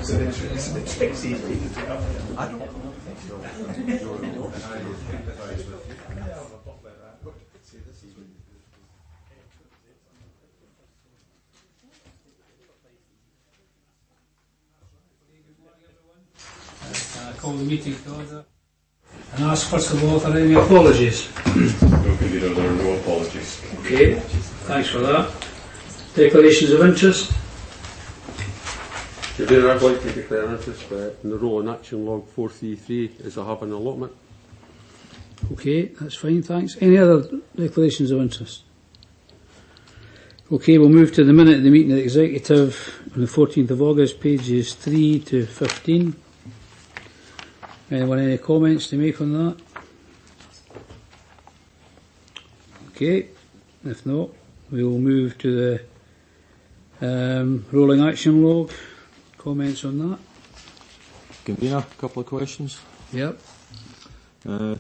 It's an expensive thing to do. I don't know. I call the meeting to order and ask first of all if there are any apologies. No, Convener, there are no apologies. Okay, thanks for that. Declarations of interest. Convener, I'd like to declare interest in the role in Action Log 433 as I have an allotment. Okay, that's fine, thanks. Any other declarations of interest? Okay, we'll move to the minute of the meeting of the Executive on the 14th of August, pages 3 to 15. Anyone any comments to make on that? Okay, if not, we will move to the rolling action log. Comments on that? Convener, a couple of questions. Yep.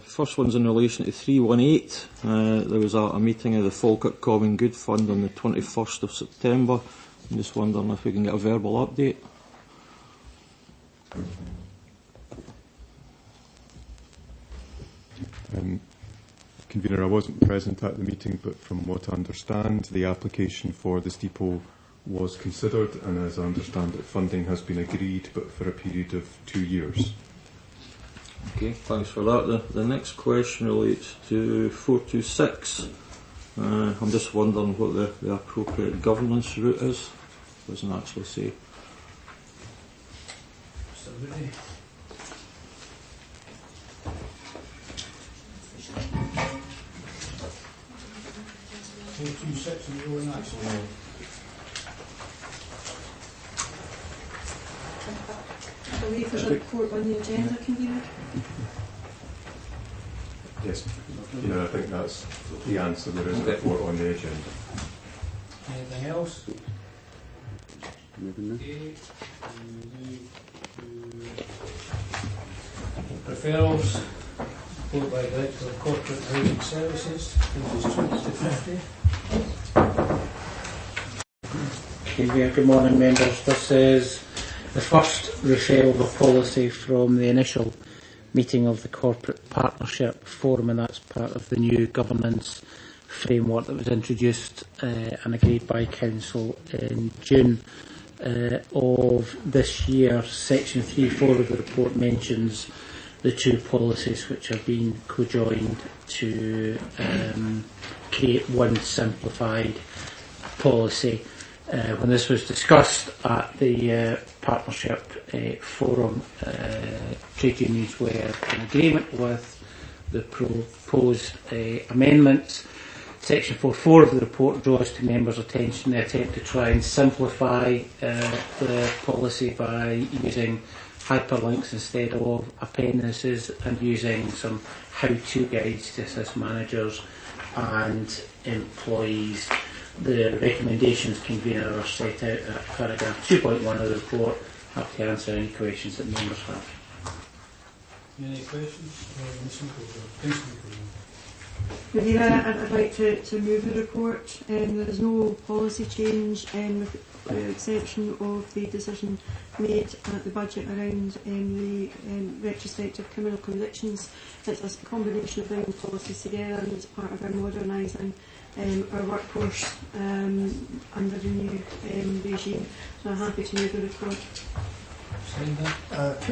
First one's in relation to 318. There was a meeting of the Falkirk Common Good Fund on the 21st of September. I'm just wondering if we can get a verbal update. Convener, I wasn't present at the meeting, but from what I understand, the application for this depot was considered, and as I understand it, funding has been agreed, but for a period of 2 years. Okay, thanks for that. The next question relates to 426. I'm just wondering what the appropriate governance route is. It doesn't actually say. Somebody. I believe there's a report on the agenda, Convener. Yes, I think that's the answer. There is a report on the agenda. Anything else? Okay. Referrals. Report by Director of Corporate Housing Services, pages 20 to 50. Good morning, members. This is the first referral of a policy from the initial meeting of the Corporate Partnership Forum, and that's part of the new governance framework that was introduced and agreed by Council in June of this year. Section 3.4 of the report mentions the two policies which have been co-joined to create one simplified policy. When this was discussed at the Partnership Forum, trade unions were in agreement with the proposed amendments. Section 4.4 of the report draws to members' attention the attempt to try and simplify the policy by using hyperlinks instead of appendices and using some how-to guides to assist managers and employees. The recommendations, Convener, are set out at paragraph 2.1 of the report. Happy to answer any questions that members have. Any questions? Convener, I'd like to move the report. There is no policy change with the exception of the decision made at the budget around the retrospective criminal convictions. It's a combination of bringing policies together, and it's part of our modernising our workforce under the new regime. So I'm happy to move the report.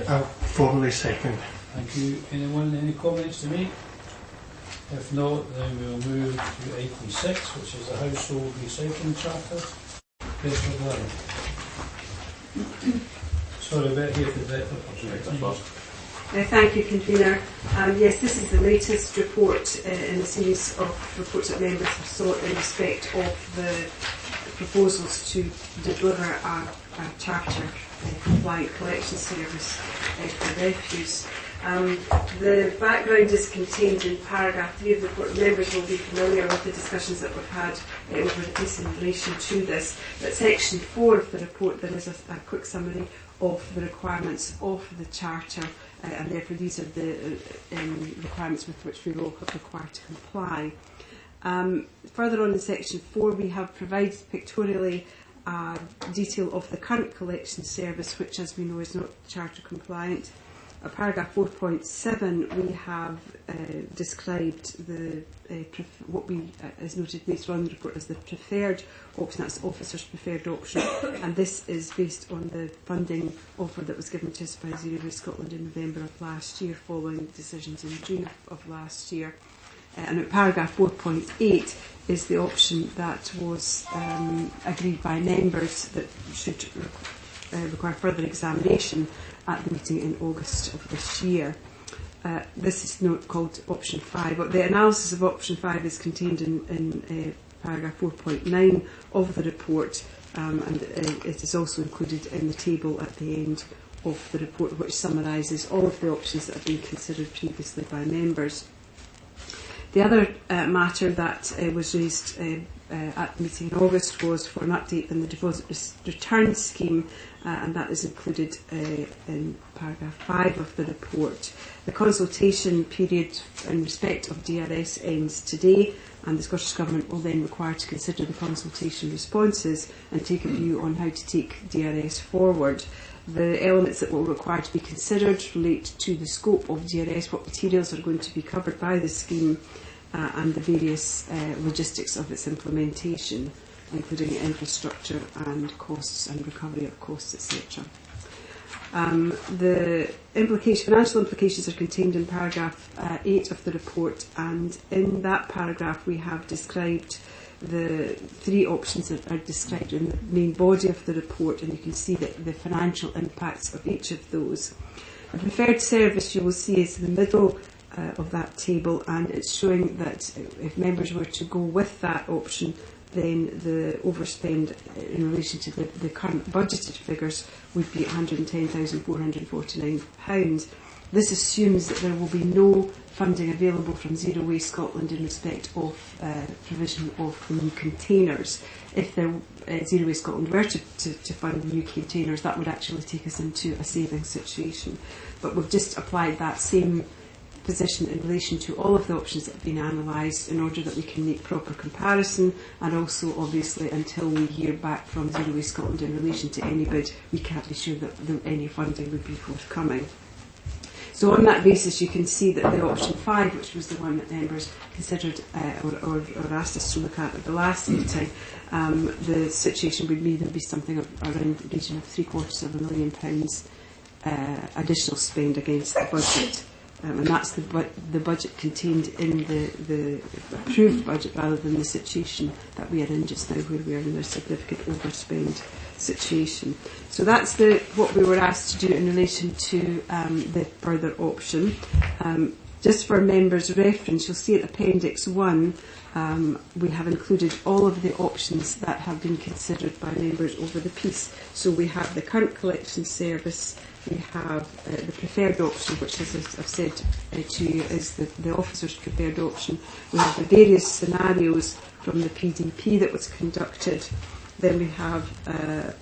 I'll formally second. Thank you. Anyone, any comments to make? If not, then we'll move to item 6, which is the Household Recycling Charter. Sorry, about here to the Thank you, Convener. Yes, this is the latest report in a series of reports that members have sought in respect of the proposals to deliver a charter compliant collection service for refuse. The background is contained in paragraph 3 of the report. Members will be familiar with the discussions that we've had over the piece in relation to this. But section 4 of the report, there is a quick summary of the requirements of the charter, and therefore these are the requirements with which we will be required to comply. Further on in section 4, we have provided pictorially detail of the current collection service, which, as we know, is not charter compliant. At paragraph 4.7, we have described what we, as noted later on in the report, as the preferred option. That's the officer's preferred option, and this is based on the funding offer that was given to us by Zero Waste Scotland in November of last year, following decisions in June of last year. And at paragraph 4.8 is the option that was agreed by members that should require further examination at the meeting in August of this year. This is not called option 5, but the analysis of option 5 is contained in paragraph 4.9 of the report, and it is also included in the table at the end of the report, which summarises all of the options that have been considered previously by members. The other matter that was raised at the meeting in August was for an update on the deposit return scheme, and that is included in paragraph 5 of the report. The consultation period in respect of DRS ends today, and the Scottish Government will then require to consider the consultation responses and take a view on how to take DRS forward. The elements that will require to be considered relate to the scope of DRS, what materials are going to be covered by the scheme, and the various logistics of its implementation, including infrastructure and costs and recovery of costs, etc. The financial implications are contained in paragraph 8 of the report, and in that paragraph we have described the 3 options that are described in the main body of the report, and you can see that the financial impacts of each of those. The preferred service, you will see, is in the middle of that table, and it's showing that if members were to go with that option, then the overspend in relation to the current budgeted figures would be £110,449. This assumes that there will be no funding available from Zero Waste Scotland in respect of provision of the new containers. If Zero Waste Scotland were to fund the new containers, that would actually take us into a saving situation. But we've just applied that same position in relation to all of the options that have been analysed in order that we can make proper comparison, and also obviously until we hear back from Zero Waste Scotland in relation to any bid, we can't be sure that any funding would be forthcoming. So on that basis you can see that the option 5, which was the one that members considered or asked us to look at the last meeting, the situation would either be something around the region of £750,000 additional spend against the budget. And that's the budget contained in the approved budget, rather than the situation that we are in just now, where we are in a significant overspend situation. So that's what we were asked to do in relation to the further option. Just for members' reference, you'll see at Appendix 1 we have included all of the options that have been considered by members over the piece. So we have the current collection service, we have the preferred option, which, as I've said to you, is the officer's preferred option. We have the various scenarios from the PDP that was conducted. Then we have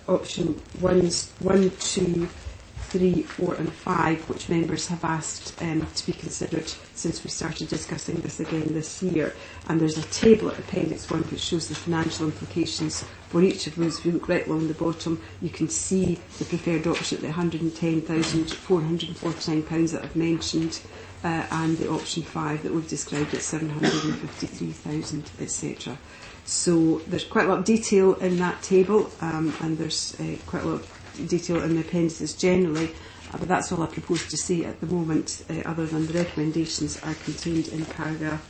option 1, 2, 3, 4 and 5, which members have asked to be considered since we started discussing this again this year. And there's a table at Appendix 1 which shows the financial implications for each of those. If you look right along the bottom, you can see the preferred option at the £110,449 that I've mentioned, and the option 5 that we've described at £753,000, etc. So there's quite a lot of detail in that table, and there's quite a lot of detail in the appendices generally, but that's all I propose to say at the moment, other than the recommendations are contained in paragraph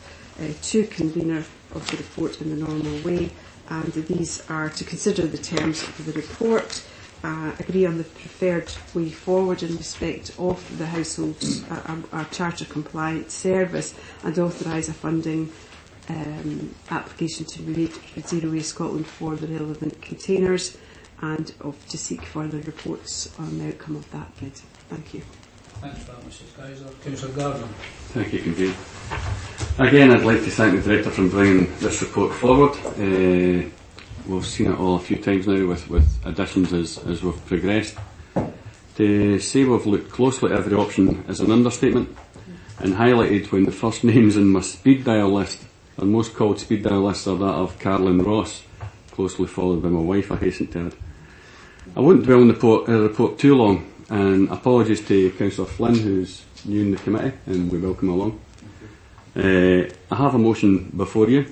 2, convener of the report in the normal way, and these are to consider the terms of the report, agree on the preferred way forward in respect of the households, our charter compliant service, and authorise a funding application to be made with Zero Waste Scotland for the relevant containers, and to seek further reports on the outcome of that bid. Thank you. Thanks for that, Mrs. Kaiser. Councillor Gardner. Thank you, Convener. Again, I'd like to thank the Director for bringing this report forward. We've seen it all a few times now with additions as we've progressed. To say we've looked closely at every option is an understatement, and highlighted when the first names in my speed dial list, and most called speed dial lists are that of Carolyn Ross, closely followed by my wife, I hasten to add. I won't dwell on the report too long, and apologies to Councillor Flynn, who's new in the committee, and we welcome him along. I have a motion before you,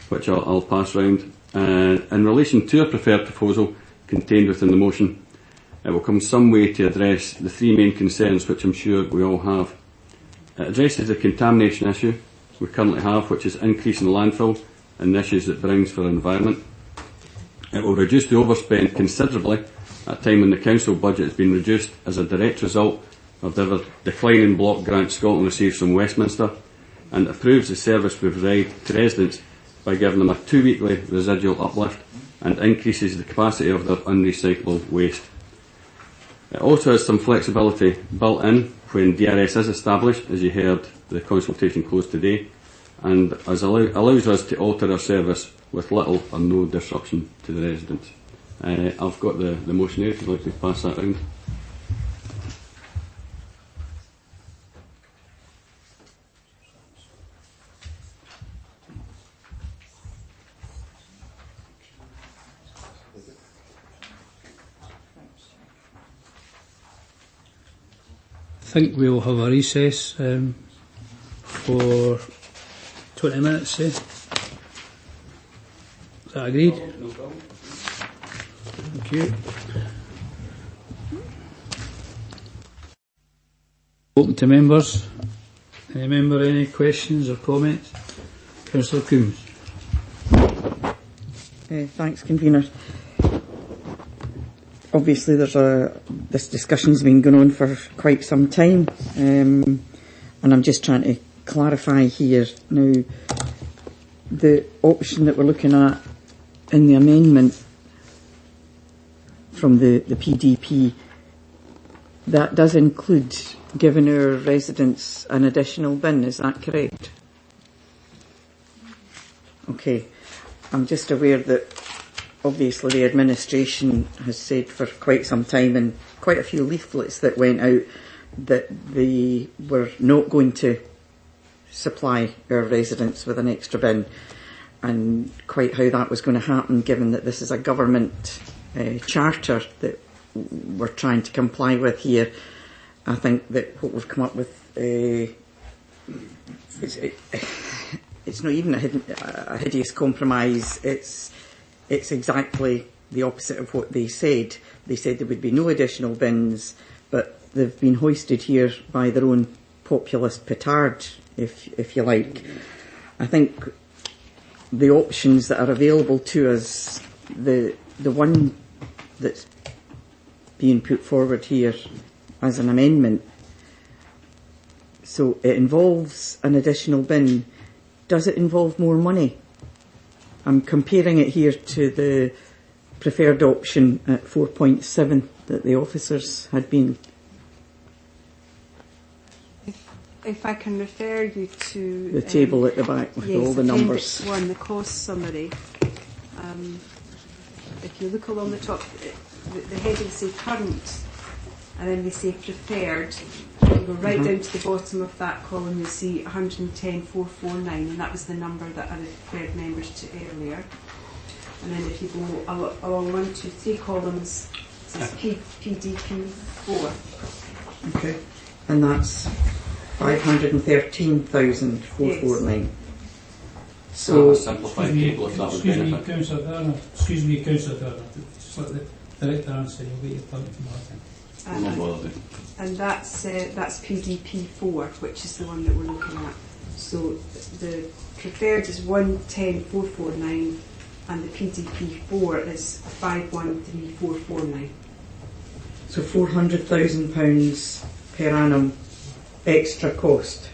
which I'll pass round. In relation to a preferred proposal contained within the motion, it will come some way to address the three main concerns which I'm sure we all have. It addresses the contamination issue we currently have, which is increasing landfill and the issues it brings for the environment. It will reduce the overspend considerably at a time when the council budget has been reduced as a direct result of the declining block grant Scotland receives from Westminster, and improves the service we provide to residents by giving them a 2-weekly residual uplift and increases the capacity of their unrecyclable waste. It also has some flexibility built in when DRS is established, as you heard the consultation closed today, and allows us to alter our service with little or no disruption to the residents. I've got the motion here, if you'd like to pass that round. I think we will have a recess for 20 minutes, say. Is that agreed? No problem. Thank you. Open to members. Any member, any questions or comments? Councillor Coombs. Thanks, Convener. Obviously, this discussion's been going on for quite some time, and I'm just trying to clarify here now. The option that we're looking at in the amendment from the PDP, that does include giving our residents an additional bin, is that correct? Okay. I'm just aware that obviously the administration has said for quite some time, and quite a few leaflets that went out, that they were not going to supply our residents with an extra bin, and quite how that was going to happen, given that this is a government charter that we're trying to comply with here. I think that what we've come up with, it's not even a hideous compromise. It's exactly the opposite of what they said. They said there would be no additional bins, but they've been hoisted here by their own populist petard, if you like. I think the options that are available to us, the one that's being put forward here as an amendment, so it involves an additional bin. Does it involve more money? I'm comparing it here to the preferred option at 4.7 that the officers had been. If I can refer you to The table at the back with all the numbers. Appendix 1, the cost summary. If you look along the top, the headings say current, and then they say preferred. You go right down to the bottom of that column, you see 110,449, and that was the number that I referred members to earlier. And then if you go along 1, 2, 3 columns, it says PDP 4. Okay. And that's 513,449. So, a simplified table if that would benefit. Councillor Turner. Just let the director answer, you'll get your point from that. And that's PDP 4, which is the one that we're looking at. So the preferred is 110,449, and the PDP 4 is 513,449. so £400,000 per annum extra cost.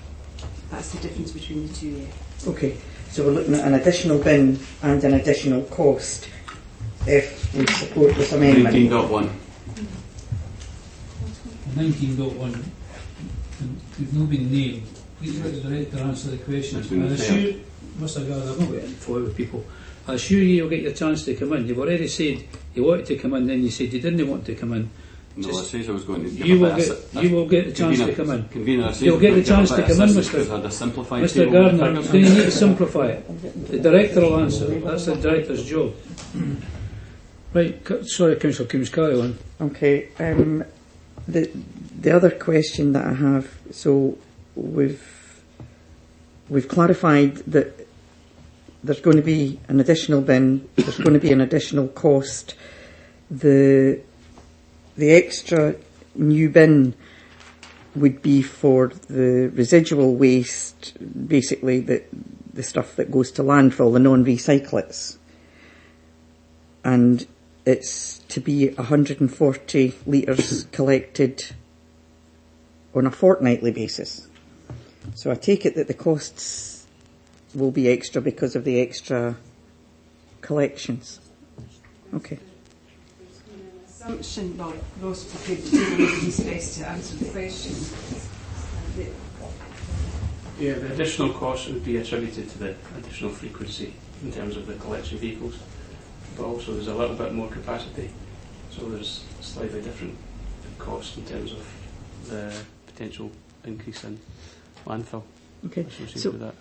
That's the difference between the two, yeah. Okay, so we're looking at an additional bin and an additional cost if we support this amendment. 19.1. 19.1, you've not been named. Please let the director answer the question. It's been I assure, must have gathered, I'm not getting forward with people. I assure you, you'll get your chance to come in. You've already said you wanted to come in, then you said you didn't want to come in. No, I says I was going to. You will get the chance to come in. Convener, I says You'll get the I'd give a chance bit to of come in, assistance Mr. 'cause I had a simplified Mr. table Gardner, with do figures. you need to simplify it? The director will answer. That's the director's job. Right, sorry, Councillor Coombs, carry on. Okay. The other question that I have, so we've clarified that there's going to be an additional bin, there's going to be an additional cost. The extra new bin would be for the residual waste, basically the stuff that goes to landfill, the non-recyclates. And it's to be 140 litres collected on a fortnightly basis. So I take it that the costs will be extra because of the extra collections. Okay. Assumption, well, Ross prepared to do his best to answer the question. Yeah, the additional cost would be attributed to the additional frequency in terms of the collection vehicles, but also there's a little bit more capacity, so there's a slightly different cost in terms of the potential increase in landfill Okay. associated So, with that.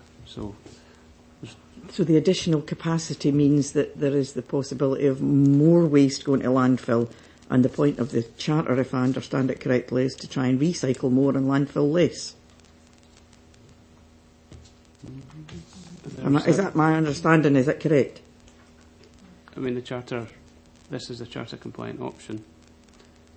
so the additional capacity means that there is the possibility of more waste going to landfill, and the point of the charter, if I understand it correctly, is to try and recycle more and landfill less. Is that my understanding? Is that correct? I mean, the charter, this is a charter compliant option,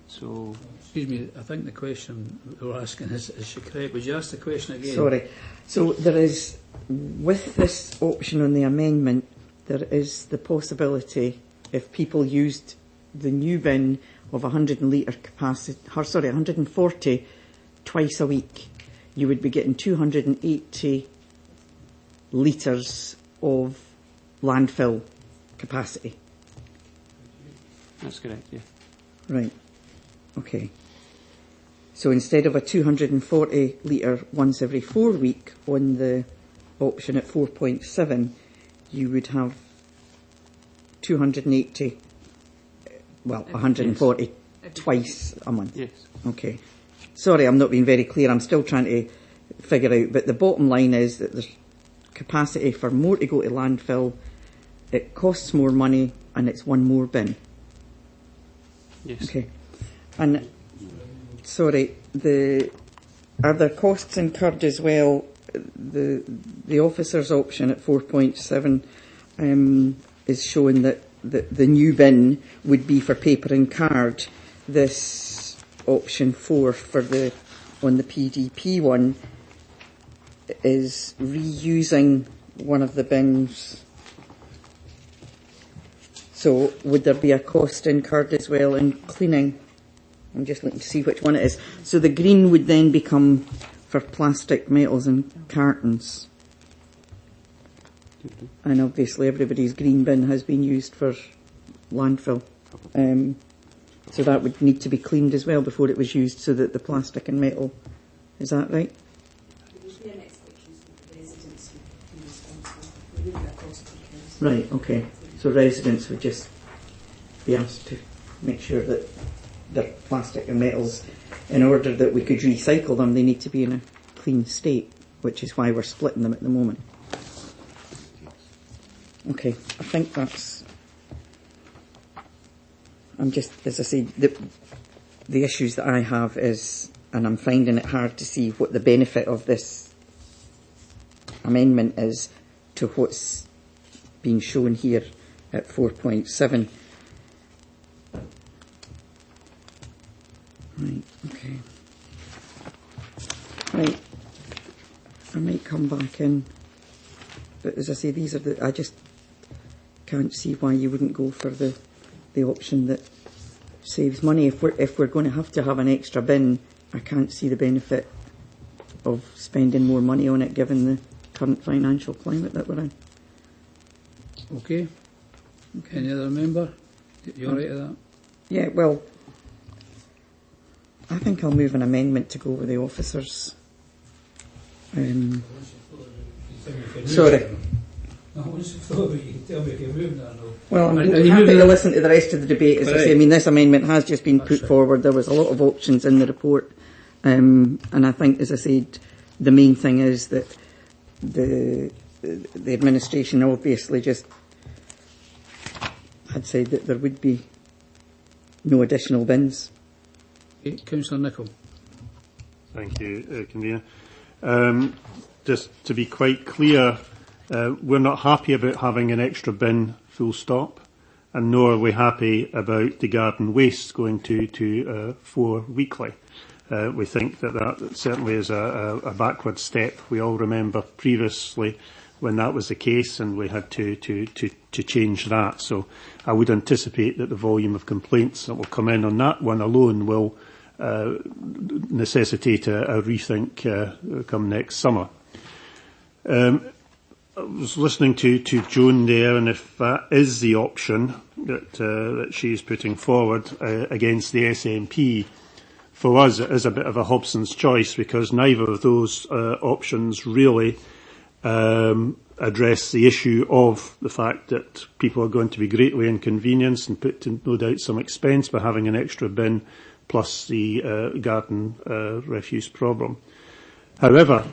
so Excuse me, I think the question we're asking is she correct? Would you ask the question again? Sorry. So there is, with this option on the amendment, there is the possibility, if people used the new bin of 140 twice a week, you would be getting 280 litres of landfill capacity. that's correct, yeah. Right. Okay. So instead of a 240 litre once every 4 week on the option at 4.7, you would have 280, well, 140 twice a month. Yes. Okay. Sorry, I'm not being very clear. I'm still trying to figure out. But the bottom line is that there's capacity for more to go to landfill. It costs more money, and it's one more bin. Yes. Okay. And sorry, are there costs incurred as well? The officer's option at 4.7 is showing that the new bin would be for paper and card. This option 4 on the PDP one is reusing one of the bins. So would there be a cost incurred as well in cleaning? I'm just looking to see which one it is. So the green would then become for plastic, metals and cartons. And obviously everybody's green bin has been used for landfill. So that would need to be cleaned as well before it was used, so that the plastic and metal, is that right? Right, okay. So residents would just be asked to make sure that their plastic and metals, in order that we could recycle them, they need to be in a clean state, which is why we're splitting them at the moment. Okay, I think that's... I'm just, as I say, the issues that I have is, and I'm finding it hard to see what the benefit of this amendment is to what's being shown here at 4.7. Right, okay. Right, I might come back in, but as I say, these are I just can't see why you wouldn't go for the option that saves money. If we're going to have an extra bin, I can't see the benefit of spending more money on it given the current financial climate that we're in. Okay. Any other member? You all right with that? Yeah, well, I think I'll move an amendment to go with the officers. Sorry. No, once you've thought of it, you can tell me if you're moving or no. Well, I'm Are you happy moving to it? listen to the rest of the debate. As I Right. say, I mean, this amendment has just been That's put right. forward. There was a lot of options in the report. And I think, as I said, the main thing is that the administration obviously just had said that there would be no additional bins. Okay, Councillor Nicholl. Thank you, Convener. Just to be quite clear, we're not happy about having an extra bin, full stop, and nor are we happy about the garden waste going to 4 weekly. We think that certainly is a backward step. We all remember previously when that was the case, and we had to change that. So I would anticipate that the volume of complaints that will come in on that one alone will necessitate a rethink come next summer. I was listening to Joan there, and if that is the option that she's putting forward against the SNP, for us it is a bit of a Hobson's choice, because neither of those options really address the issue of the fact that people are going to be greatly inconvenienced and put to no doubt some expense by having an extra bin, plus the garden refuse problem. However,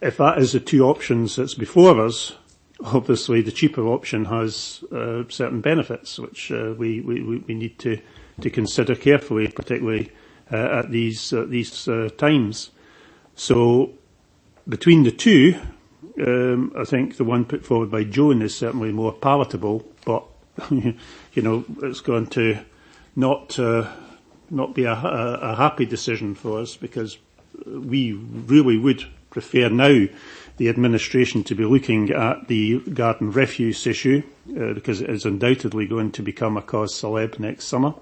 if that is the two options that's before us, obviously the cheaper option has certain benefits, which we need to consider carefully, particularly at these times. So between the two, I think the one put forward by Joan is certainly more palatable, but it's going to not be a happy decision for us, because we really would prefer now the administration to be looking at the garden refuse issue, because it is undoubtedly going to become a cause célèbre next summer.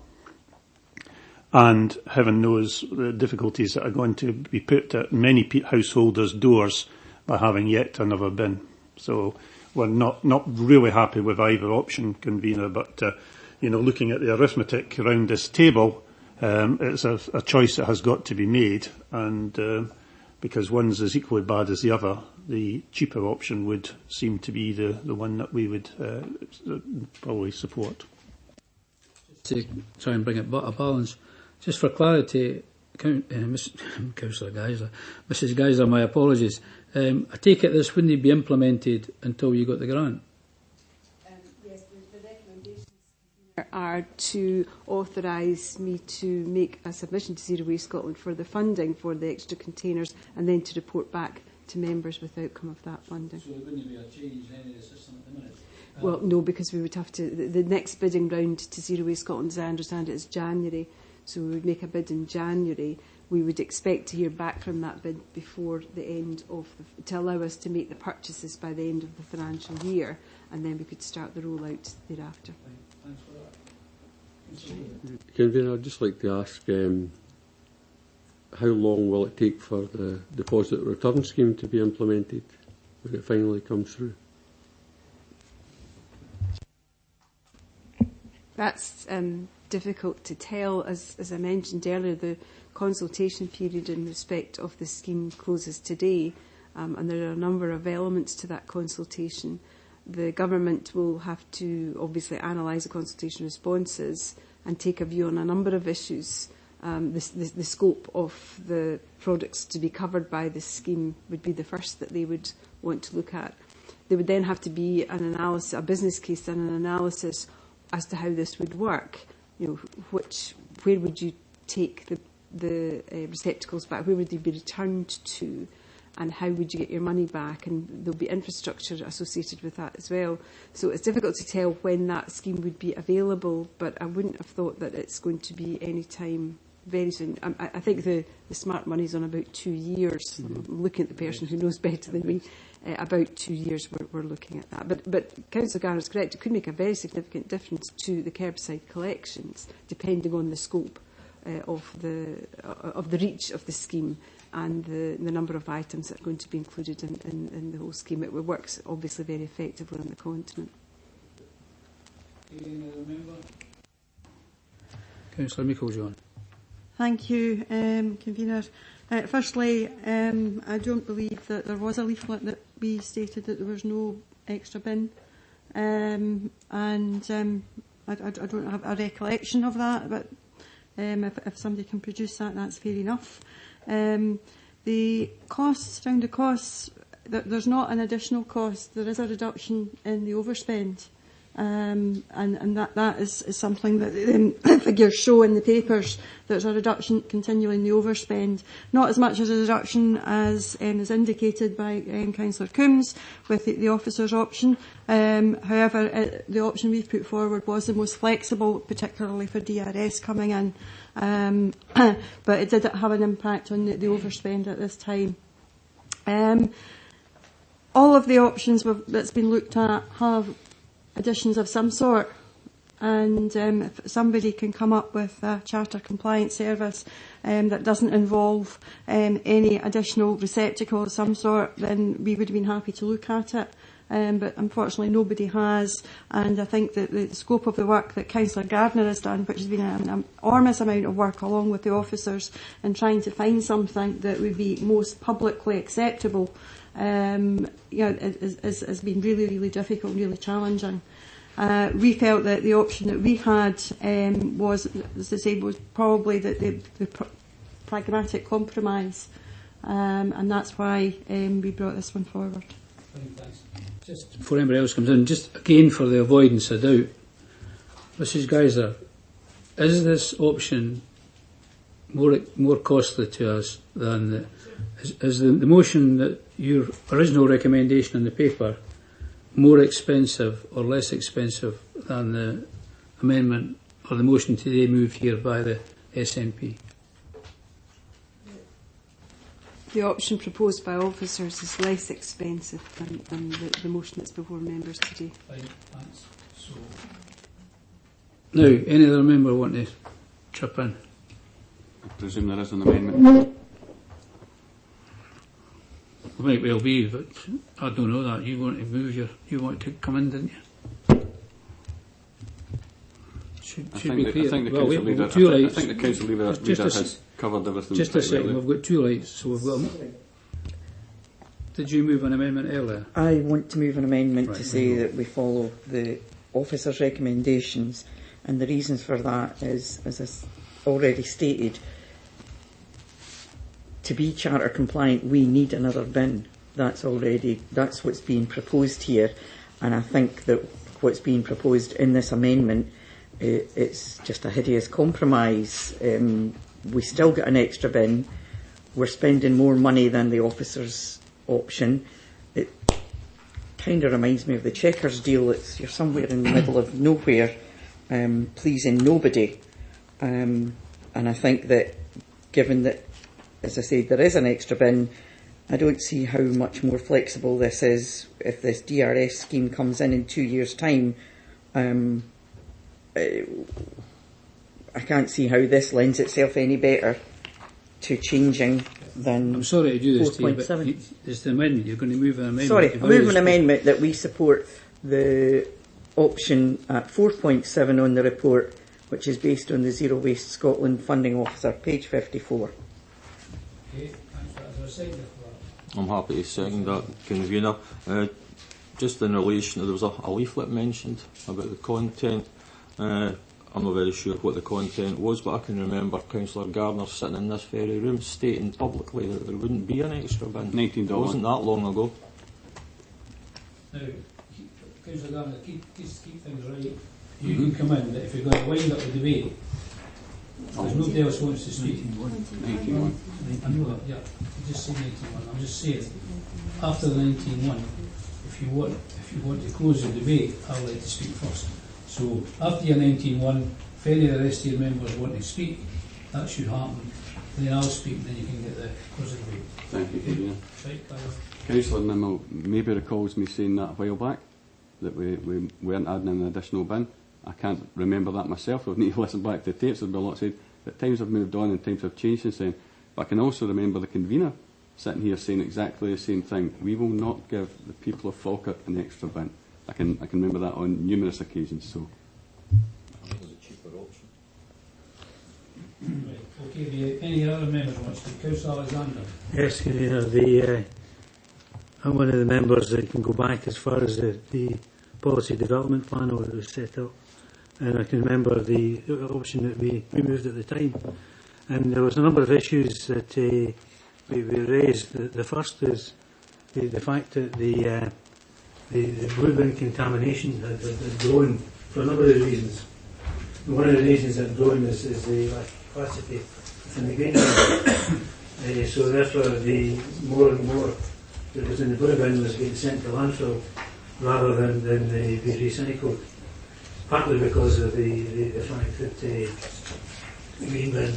And heaven knows the difficulties that are going to be put at many householders' doors by having yet another bin. So we're not really happy with either option, Convener, but looking at the arithmetic around this table, it's a choice that has got to be made, and because one's as equally bad as the other, the cheaper option would seem to be the one that we would probably support. To try and bring it a balance, just for clarity, Councillor Geisler, Mrs Geisler, my apologies. I take it this wouldn't be implemented until you got the grant? Yes, the recommendations are to authorise me to make a submission to Zero Waste Scotland for the funding for the extra containers, and then to report back to members with the outcome of that funding. So there wouldn't be a change in any of the system at the minute? Well, no, because we would have to. The next bidding round to Zero Waste Scotland, as I understand it, is January. So we would make a bid in January. We would expect to hear back from that bid before the end of to allow us to make the purchases by the end of the financial year, and then we could start the rollout thereafter. Thanks for that. Convener, I'd just like to ask, how long will it take for the deposit return scheme to be implemented when it finally comes through? That's difficult to tell. As I mentioned earlier, the consultation period in respect of the scheme closes today, and there are a number of elements to that consultation. The government will have to obviously analyse the consultation responses and take a view on a number of issues. The scope of the products to be covered by this scheme would be the first that they would want to look at. There would then have to be an analysis, a business case and an analysis as to how this would work. Where would you take the receptacles back? Where would they be returned to? And how would you get your money back? And there'll be infrastructure associated with that as well. So it's difficult to tell when that scheme would be available, but I wouldn't have thought that it's going to be any time very soon. I think the smart money's on about 2 years. I'm looking at the person who knows better than me. About 2 years we're looking at that. But Councillor Garner is correct. It could make a very significant difference to the curbside collections, depending on the scope of the reach of the scheme and the number of items that are going to be included in the whole scheme. It works obviously very effectively on the continent. Councillor Meikle-John. Thank you, Convener. Firstly, I don't believe that there was a leaflet that we stated that there was no extra bin. I don't have a recollection of that, but if somebody can produce that, that's fair enough. The costs, around the costs, there's not an additional cost. There is a reduction in the overspend. And that is something that the figures show in the papers. There's a reduction continually in the overspend. Not as much as a reduction as is indicated by Councillor Coombs with the officer's option. However, the option we've put forward was the most flexible, particularly for DRS coming in. But it did have an impact on the overspend at this time. All of the options that's been looked at have additions of some sort, and if somebody can come up with a charter compliance service that doesn't involve any additional receptacle of some sort, then we would have been happy to look at it. But unfortunately nobody has, and I think that the scope of the work that Councillor Gardner has done, which has been an enormous amount of work along with the officers in trying to find something that would be most publicly acceptable, has been really, really difficult and really challenging. We felt that the option that we had was, as I say, was probably the pragmatic compromise, and that's why we brought this one forward. Thanks. Just before anybody else comes in, just again for the avoidance of doubt, Mrs. Geiser, is this option more costly to us than is the motion that your original recommendation in the paper more expensive or less expensive than the amendment or the motion today moved here by the SNP? The option proposed by officers is less expensive than the motion that's before members today. Fine, thanks. So, now, any other member want to chip in? I presume there is an amendment. It might well be, but I don't know that. You want to move you want to come in, didn't you? I think the council leader has covered everything. Just a second, we've got two lights, so we've got. Did you move an amendment earlier? I want to move an amendment to say that we follow the officer's recommendations, and the reasons for that is, as I already stated, to be charter compliant we need another bin. That's what's being proposed here, and I think that what's being proposed in this amendment, it's just a hideous compromise. We still get an extra bin. We're spending more money than the officer's option. It kind of reminds me of the Chequers deal. You're somewhere in the middle of nowhere, pleasing nobody. And I think that, given that, as I said, there is an extra bin, I don't see how much more flexible this is. If this DRS scheme comes in 2 years' time, I can't see how this lends itself any better to changing than. I'm sorry to do this to you, but it's the amendment. You're going to move an amendment. Sorry, I move an amendment that we support the option at 4.7 on the report, which is based on the Zero Waste Scotland Funding Officer, page 54. Okay, thanks for that. Is there a second for that? I'm happy to second that, convener. Just in relation, there was a leaflet mentioned about the content. I'm not very sure what the content was, but I can remember Councillor Gardner sitting in this very room stating publicly that there wouldn't be an extra bin. $19. It wasn't that long ago. Now, Councillor Gardner, keep things right. You can come in, but if you're going to wind up the debate, there's nobody else wants to speak. 91. I know that, yeah. You just say 91. I'm just saying, after the 19.1, if you want to close the debate, I'll like to speak first. So after your 19.1, if any of the rest of your members want to speak, that should happen. Then I'll speak, and then you can get the close of the debate. Thank you, Convener. Right, Councillor Nimmo maybe recalls me saying that a while back, that we weren't adding an additional bin. I can't remember that myself. I've need to listen back to the tapes. There'll be a lot said. But times have moved on and times have changed since then. But I can also remember the convener sitting here saying exactly the same thing. We will not give the people of Falkirk an extra bin. I can remember that on numerous occasions. So. It was a cheaper option. Right, okay, any other members want to speak? Councillor Alexander. Yes, Convener, I'm one of the members that can go back as far as the policy development plan where it was set up. And I can remember the option that we moved at the time. And there was a number of issues that we raised. The first is the fact that the blue bin contamination had grown for a number of reasons. And one of the reasons that grown is the lack of capacity in the green bin. So therefore, the more and more that was in the blue bin was getting sent to landfill rather than be recycled. Partly because of the fact that the green bin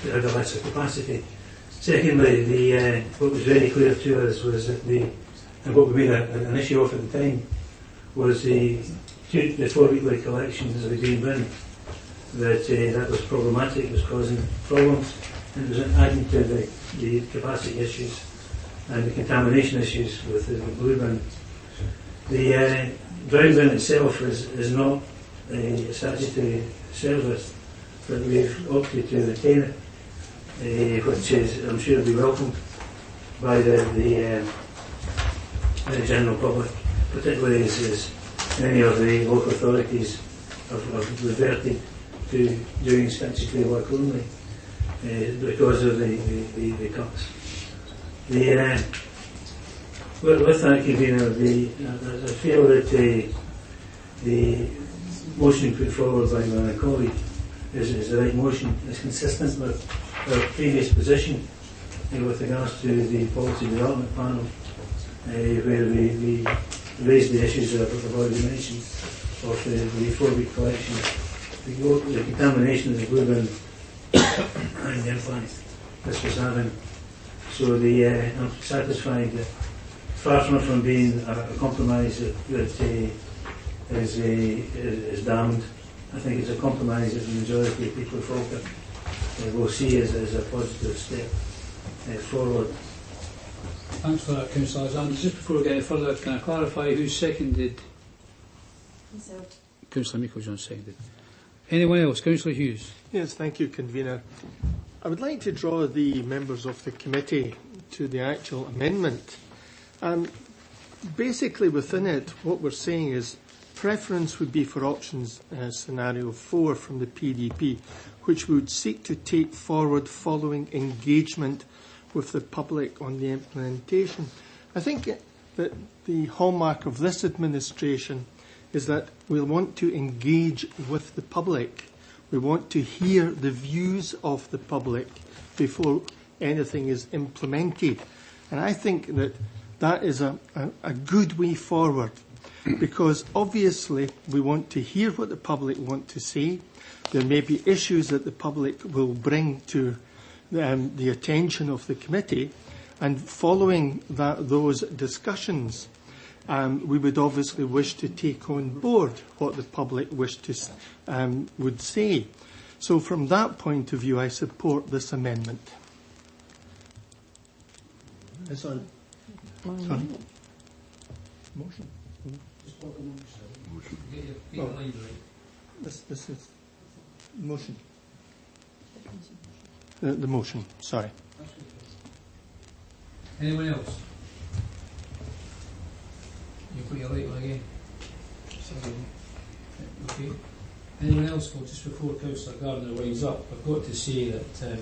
had a lesser capacity. Secondly, what was very clear to us was that and what we made an issue of at the time was the 4-weekly collections of the green bin. That was problematic, it was causing problems, and it was adding to the capacity issues and the contamination issues with the blue bin. The brown bin itself is not a statutory service, but we've opted to retain it, which is, I'm sure, will be welcomed by the general public, particularly as many of the local authorities have reverted to doing statutory work only because of the cuts. With that, convener, I feel that the motion put forward by my colleague is the right motion. It's consistent with our previous position with regards to the policy development panel, where we raised the issues that I've already mentioned of the 4-week collection, the contamination of the blue bin and the impact this was having. So I'm satisfied that far from being a compromise that is damned, I think it's a compromise that the majority of people of Falkirk will see as a positive step forward. Thanks for that, Councillor Alexander. Just before we get further, can I clarify who seconded? Myself. Councillor Meiklejohn seconded. Anyone else? Councillor Hughes. Yes, thank you, Convener. I would like to draw the members of the committee to the actual amendment. Basically, within it, what we're saying is preference would be for options scenario 4 from the PDP, which would seek to take forward following engagement with the public on the implementation. I think that the hallmark of this administration is that we'll want to engage with the public. We want to hear the views of the public before anything is implemented. And I think that that is a good way forward, because obviously we want to hear what the public want to say. There may be issues that the public will bring to the attention of the committee, and following those discussions, we would obviously wish to take on board what the public would say. So from that point of view, I support this amendment. Sorry. Motion. Oh. This is motion. The motion, sorry. Anyone else? You put your light on again. Okay. Anyone else? Well, just before Councillor Gardner winds up, I've got to say that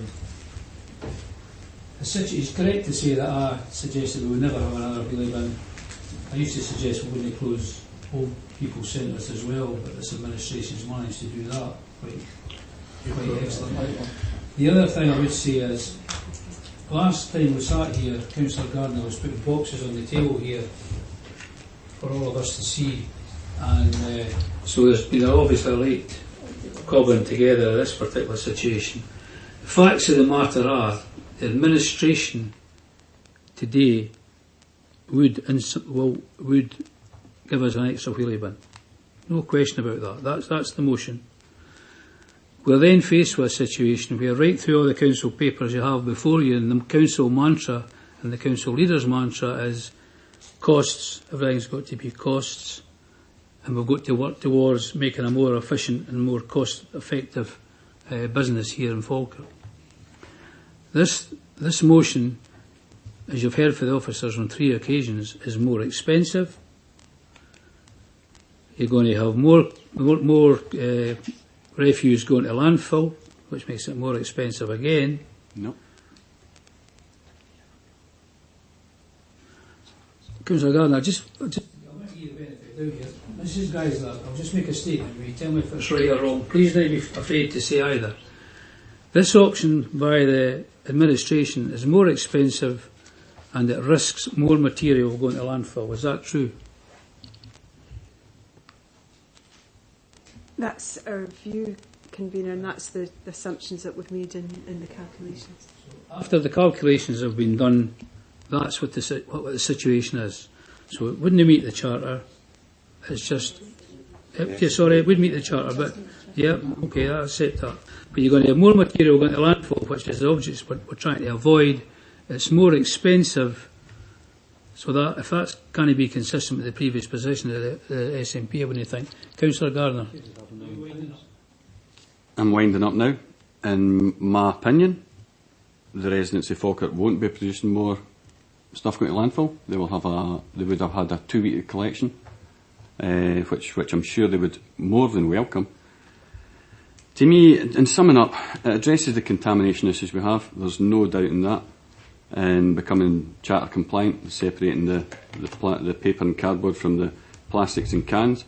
it's correct to say that I suggested we would never have another wheelie bin. I used to suggest we wouldn't close old people's centres as well, but this administration's managed to do that quite excellently. The other thing I would say is, last time we sat here, Councillor Gardner was putting boxes on the table here for all of us to see, and so there's been obviously a late cobbling together of this particular situation. The facts of the matter are, the administration today would give us an extra wheelie bin. No question about that. That's the motion. We're then faced with a situation where right through all the council papers you have before you, and the council mantra and the council leaders' mantra is costs, everything's got to be costs, and we've got to work towards making a more efficient and more cost-effective business here in Falkirk. This motion as you've heard from the officers on 3 occasions, is more expensive. You're going to have more refuse going to landfill, which makes it more expensive again. No. Councillor Gardner, I'll give you the benefit of the doubt here. This is guys, I'll just make a statement. Will you tell me if it's right or wrong? Please don't be afraid to say either. This option by the administration is more expensive and it risks more material going to landfill. Is that true? That's our view, Convener, and that's the assumptions that we've made in the calculations. After the calculations have been done, that's what the situation is. So it wouldn't meet the charter. It's just, sorry, it would meet the charter, but yeah, okay, I accept that. But you're going to have more material going to landfill, which is the objects we're trying to avoid. It's more expensive. So that if that's going to be consistent with the previous position of the SNP, I wouldn't think. Councillor Gardner. I'm winding up now. In my opinion, the residents of Falkirk won't be producing more stuff going to landfill. They would have had a 2-week collection, which I'm sure they would more than welcome. To me, in summing up, it addresses the contamination issues we have. There's no doubt in that. And becoming charter compliant, separating the paper and cardboard from the plastics and cans.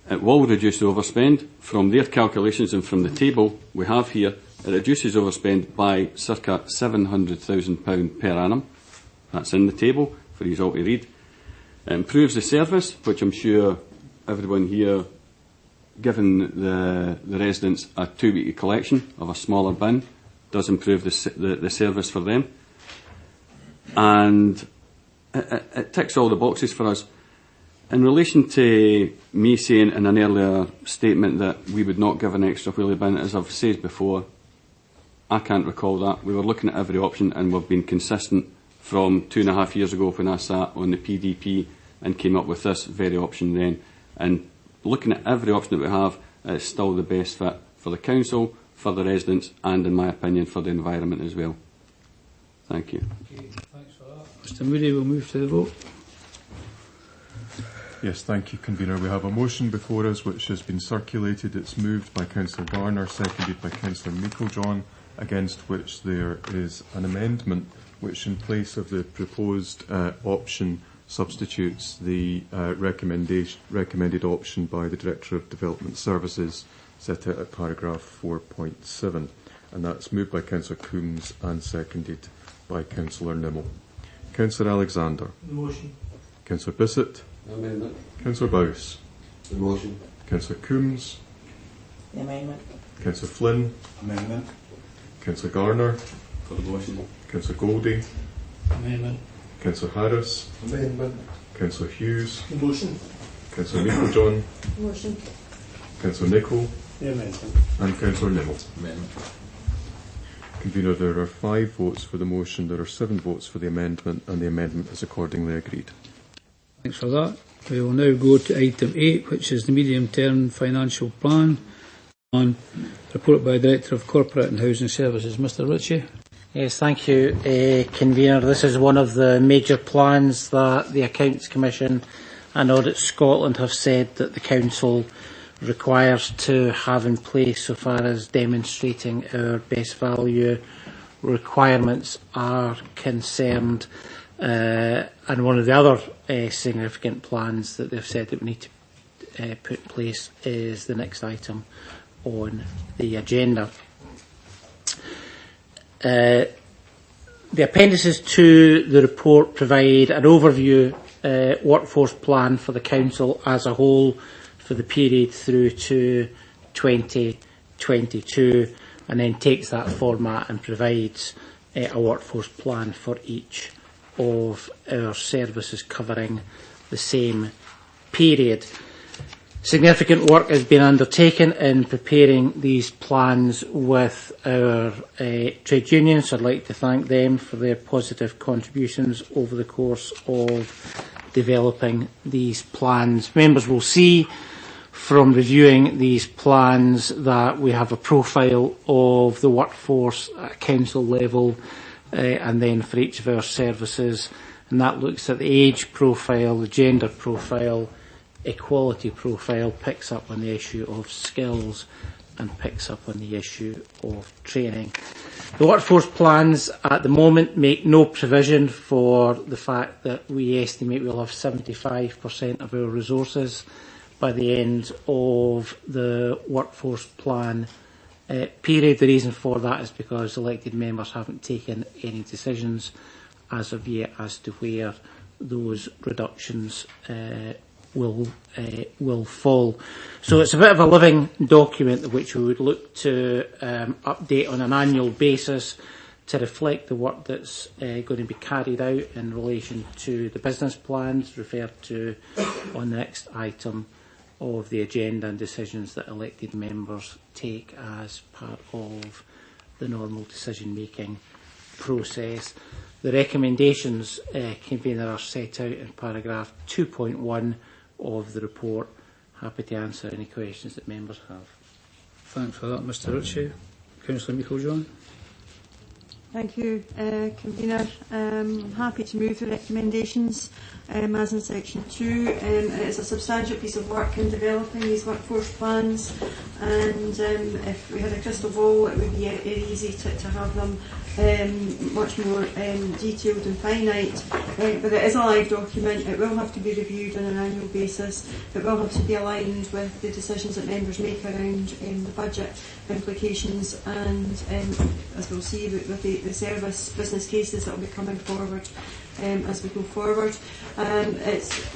It will reduce the overspend. From their calculations and from the table we have here, it reduces overspend by circa £700,000 per annum. That's in the table for you all to read. It improves the service, which I'm sure everyone here, given the residents a 2-week collection of a smaller bin, does improve the service for them. And it ticks all the boxes for us. In relation to me saying in an earlier statement that we would not give an extra wheelie bin, as I've said before, I can't recall that. We were looking at every option and we've been consistent from 2.5 years ago when I sat on the PDP and came up with this very option then. And looking at every option that we have, it's still the best fit for the council, for the residents and, in my opinion, for the environment as well. Thank you. Okay, thanks for that. Mr Moody, we'll move to the vote. Yes, thank you, Convener. We have a motion before us which has been circulated. It's moved by Councillor Garner, seconded by Councillor Meiklejohn, against which there is an amendment which, in place of the proposed option, substitutes the recommended option by the Director of Development Services set out at paragraph 4.7. And that's moved by Councillor Coombs and seconded by Councillor Nimmo. Councillor Alexander. The motion. Councillor Bissett. Amendment. Councillor Bowes. The motion. Councillor Coombs. The amendment. Councillor Flynn. Amendment. Councillor Garner. For the motion. Councillor Goldie. Amendment. Councillor Harris. Amendment. Councillor Hughes. The motion. Councillor Meiklejohn. Motion. Councillor Nicholl. The amendment. And Councillor Nimmo. Amendment. Convener, there are 5 votes for the motion, there are 7 votes for the amendment, and the amendment is accordingly agreed. Thanks for that. We will now go to item 8, which is the medium-term financial plan. On report by Director of Corporate and Housing Services, Mr Ritchie. Yes, thank you, Convener. This is one of the major plans that the Accounts Commission and Audit Scotland have said that the Council requires to have in place so far as demonstrating our best value requirements are concerned. And one of the other significant plans that they've said that we need to put in place is the next item on the agenda. The appendices to the report provide an overview workforce plan for the Council as a whole for the period through to 2022, and then takes that format and provides a workforce plan for each of our services covering the same period. Significant work has been undertaken in preparing these plans with our trade unions. I'd like to thank them for their positive contributions over the course of developing these plans. Members will see from reviewing these plans that we have a profile of the workforce at council level and then for each of our services, and that looks at the age profile, the gender profile, equality profile, picks up on the issue of skills and picks up on the issue of training. The workforce plans at the moment make no provision for the fact that we estimate we'll have 75% of our resources by the end of the workforce plan period. The reason for that is because elected members haven't taken any decisions as of yet as to where those reductions will fall. So it's a bit of a living document which we would look to update on an annual basis to reflect the work that's going to be carried out in relation to the business plans referred to on the next item of the agenda and decisions that elected members take as part of the normal decision-making process. The recommendations, Convener, are set out in paragraph 2.1 of the report. Happy to answer any questions that members have. Thanks for that, Mr Ritchie. Councillor Meikle-John. Thank you, Convener. I'm happy to move the recommendations as in section 2. It's a substantial piece of work in developing these workforce plans, and if we had a crystal ball it would be very easy to have them much more detailed and finite, but it is a live document. It will have to be reviewed on an annual basis. It will have to be aligned with the decisions that members make around the budget implications, and as we'll see with the service business cases that will be coming forward as we go forward.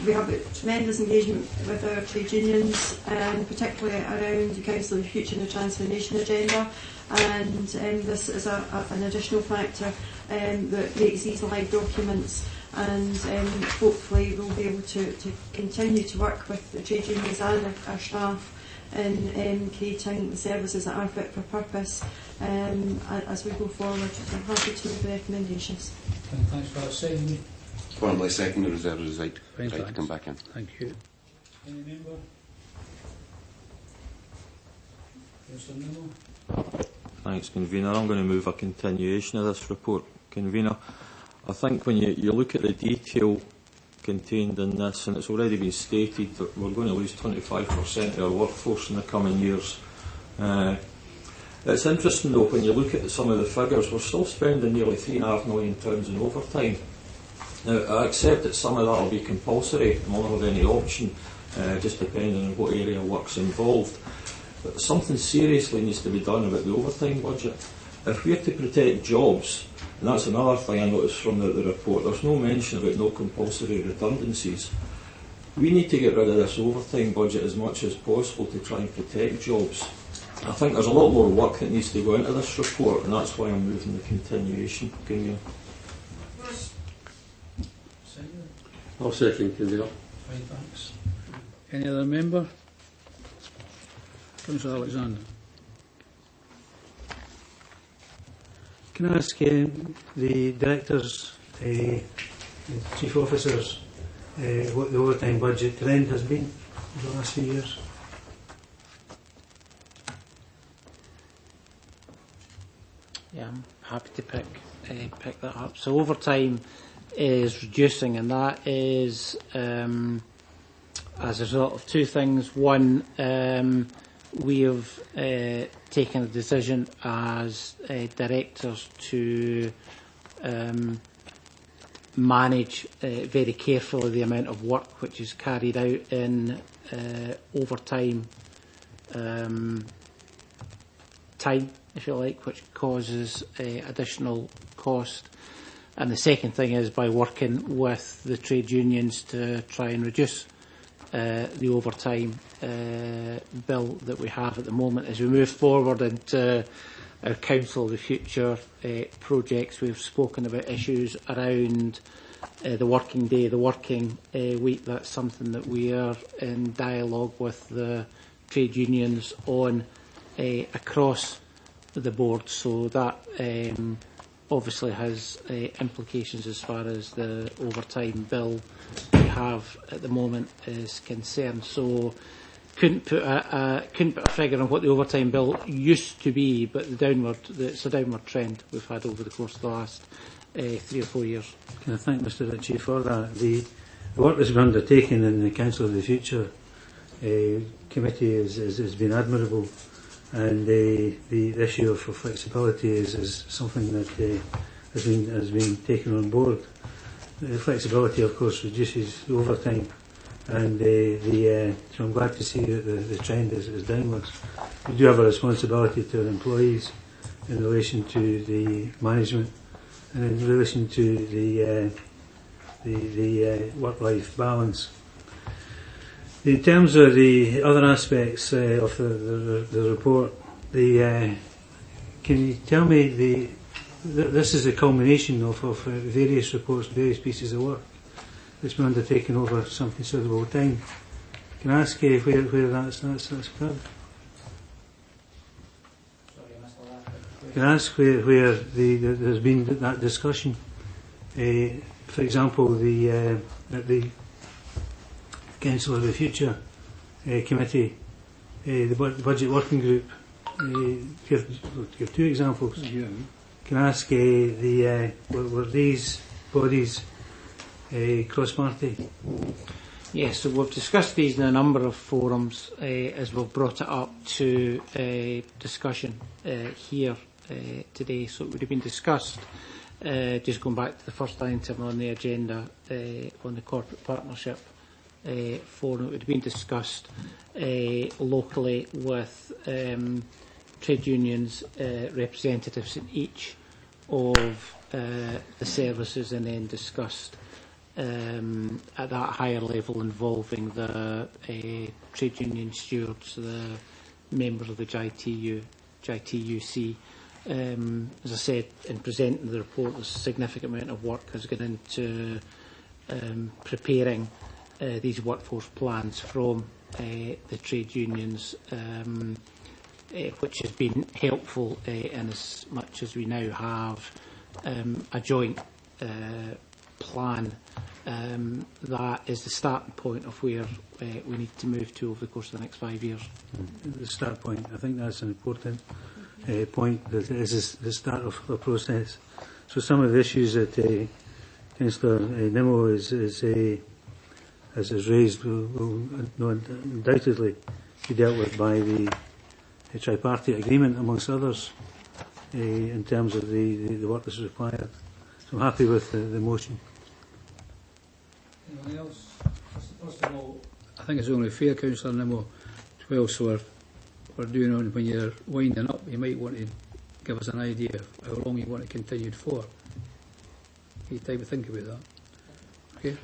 We have tremendous engagement with our trade unions, particularly around the Council of the Future and the Transformation Agenda, and this is an additional factor that makes these live documents, and hopefully we'll be able to continue to work with the trade unions and our staff in creating the services that are fit for purpose as we go forward. So I'm happy to move the recommendations. Thanks for that. Second. Formally second, the reserve is right to come back in. Thank you. Any member? Councillor Nimmo. Thanks, Convener. I'm going to move a continuation of this report. Convener, I think when you look at the detail contained in this, and it's already been stated that we're going to lose 25% of our workforce in the coming years. It's interesting though, when you look at some of the figures, we're still spending nearly £3.5 million in overtime. Now, I accept that some of that will be compulsory and won't have any option, just depending on what area of work's involved. But something seriously needs to be done about the overtime budget. If we're to protect jobs, and that's another thing I noticed from the report, there's no mention about no compulsory redundancies. We need to get rid of this overtime budget as much as possible to try and protect jobs. I think there's a lot more work that needs to go into this report, and that's why I'm moving the continuation. I'll second, Convener. Fine, thanks. Any other member? Councillor Alexander. Can I ask the directors, the chief officers, what the overtime budget trend has been over the last few years? Yeah, I'm happy to pick that up. So overtime is reducing, and that is as a result of two things. One, we have taken a decision as directors to manage very carefully the amount of work which is carried out in overtime time, if you like, which causes additional cost. And the second thing is by working with the trade unions to try and reduce the overtime bill that we have at the moment. As we move forward into our Council of the Future projects, we've spoken about issues around the working day, the working week. That's something that we are in dialogue with the trade unions on across the board. So that obviously has implications as far as the overtime bill we have at the moment is concerned. So couldn't put a figure on what the overtime bill used to be, but it's a downward trend we've had over the course of the last 3 or 4 years. Can I thank Mr Ritchie for that? The work that's been undertaken in the Council of the Future committee has been admirable, and the issue of flexibility is something that has been taken on board. The flexibility, of course, reduces the overtime, and so I'm glad to see that the trend is downwards. We do have a responsibility to our employees in relation to the management and in relation to the work-life balance. In terms of the other aspects of the report, can you tell me this is a culmination of various reports, various pieces of work that's been undertaken over some considerable time. Can I ask where that's occurred? Can I ask where there's been that discussion? For example, at the Council of the Future committee, the budget working group. Give 2 examples. Yeah. Can I ask, were these bodies cross-party? Yes, so we've discussed these in a number of forums as we've brought it up to discussion here today. So it would have been discussed, just going back to the first item on the agenda on the corporate partnership forum, it would have been discussed locally with trade unions representatives in each of the services, and then discussed at that higher level involving the trade union stewards, the members of the JITUC. As I said, in presenting the report, there's a significant amount of work has gone into preparing these workforce plans from the trade unions, which has been helpful in as much as we now have a joint plan that is the starting point of where we need to move to over the course of the next 5 years. The start point, I think that's an important point, that it is the start of the process. So some of the issues that Councillor Nimmo has raised will undoubtedly be dealt with by the tripartite agreement, amongst others, in terms of the work that's required. So I'm happy with the motion. Anyone else? First of all, I think it's only fair, Councillor Nimmo, so we're doing on when you're winding up, you might want to give us an idea of how long you want it continued for. You time to think about that. Okay.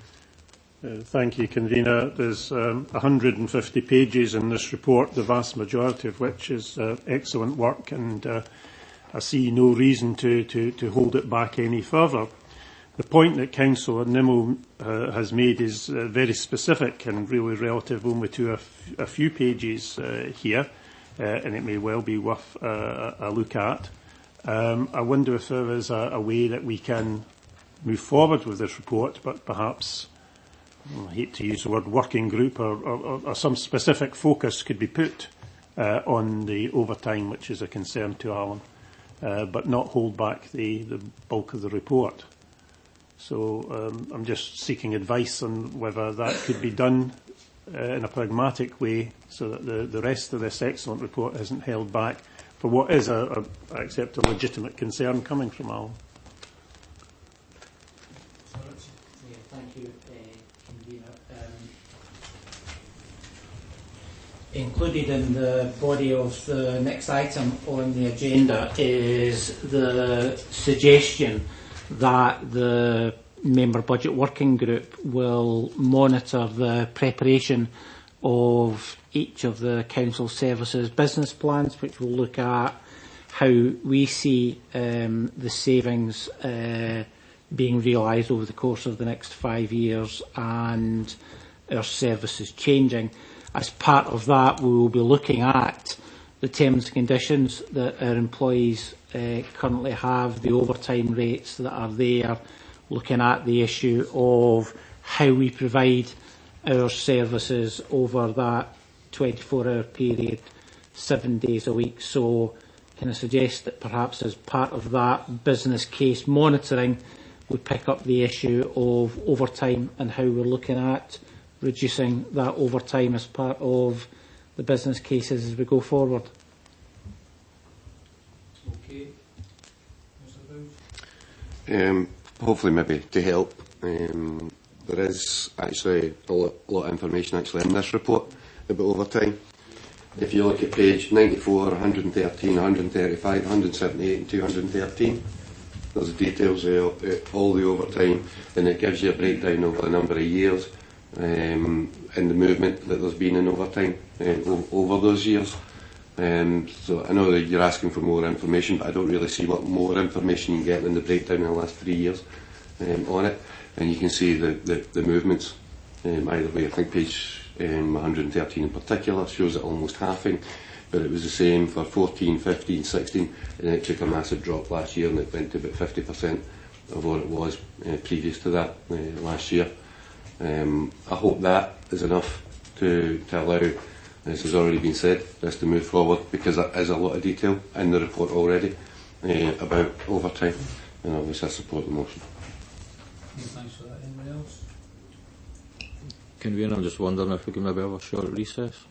Thank you, Convener. There's 150 pages in this report, the vast majority of which is excellent work, and I see no reason to hold it back any further. The point that Councillor Nimmo has made is very specific and really relative only to a few pages here, and it may well be worth a look at. I wonder if there is a way that we can move forward with this report, but perhaps, I hate to use the word working group, or some specific focus could be put on the overtime, which is a concern to Alan, but not hold back the bulk of the report. So I'm just seeking advice on whether that could be done in a pragmatic way, so that the rest of this excellent report isn't held back for what is, I accept, a legitimate concern coming from Alan. Thank you, Convener. Included in the body of the next item on the agenda is the suggestion that the Member Budget Working Group will monitor the preparation of each of the Council Services business plans, which will look at how we see the savings being realised over the course of the next 5 years and our services changing. As part of that, we will be looking at the terms and conditions that our employees currently have, the overtime rates that are there, looking at the issue of how we provide our services over that 24-hour period, 7 days a week. So can I suggest that perhaps as part of that business case monitoring, we pick up the issue of overtime and how we're looking at reducing that overtime as part of the business cases as we go forward. Okay. Hopefully maybe to help. There is actually a lot of information actually in this report about overtime. If you look at page 94, 113, 135, 178 and 213, there's the details of all the overtime, and it gives you a breakdown over a number of years and the movement that there's been in overtime over those years. So I know that you're asking for more information, but I don't really see what more information you can get than the breakdown in the last 3 years on it. And you can see the movements either way. I think page 113 in particular shows it almost halving, but it was the same for 14, 15, 16, and then it took a massive drop last year and it went to about 50% of what it was previous to that last year. I hope that is enough to allow, as has already been said, us to move forward, because there is a lot of detail in the report already about overtime, and obviously I support the motion. Thanks for that. Anyone else? Convener, I'm just wondering if we can maybe have a short recess.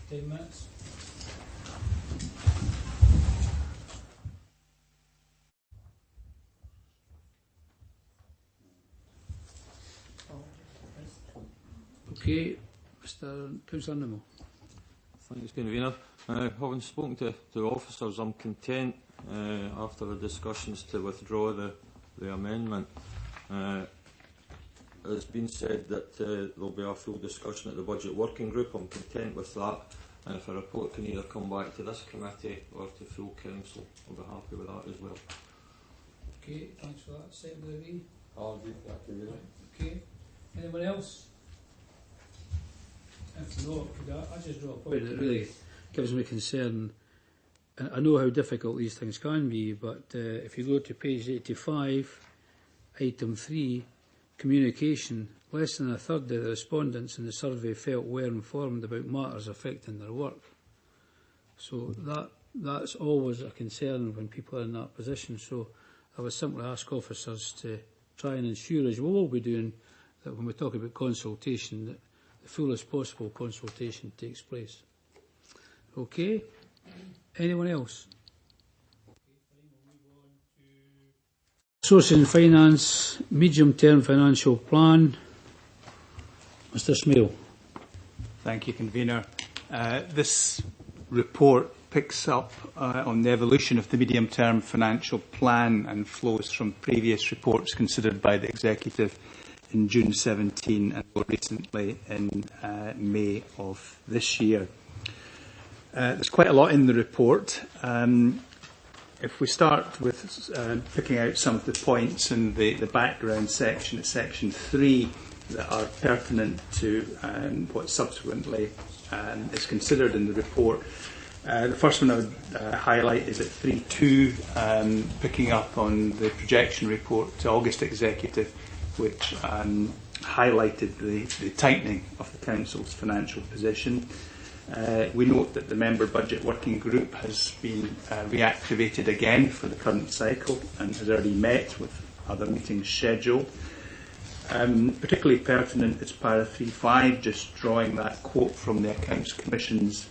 10 minutes. Okay, Mr. Councillor Nimmo. Thanks, Convener. Having spoken to officers, I'm content after the discussions to withdraw the amendment. It's been said that there will be a full discussion at the Budget Working Group. I'm content with that, and if a report can either come back to this committee or to full council, I'll be happy with that as well. Okay, thanks for that. Second agree? I'll agree with that, Convener. Okay. Anyone else? If not, could I just draw a point that really gives me concern. I know how difficult these things can be, but if you go to page 85, item 3, communication, less than a third of the respondents in the survey felt were informed about matters affecting their work. So that's always a concern when people are in that position. So I would simply ask officers to try and ensure, as we will be doing, that when we talk about consultation, that the fullest possible consultation takes place. Okay? Anyone else? Resources and Finance, medium-term financial plan. Mr. Smale. Thank you, Convener. This report picks up on the evolution of the medium-term financial plan and flows from previous reports considered by the Executive in June 17 and more recently in May of this year. There's quite a lot in the report. If we start with picking out some of the points in the background section, section 3, that are pertinent to what subsequently is considered in the report. The first one I would highlight is at 3.2, picking up on the projection report to August Executive, which highlighted the tightening of the Council's financial position. We note that the Member Budget Working Group has been reactivated again for the current cycle and has already met with other meetings scheduled. Particularly pertinent is para 3.5, just drawing that quote from the Accounts Commission's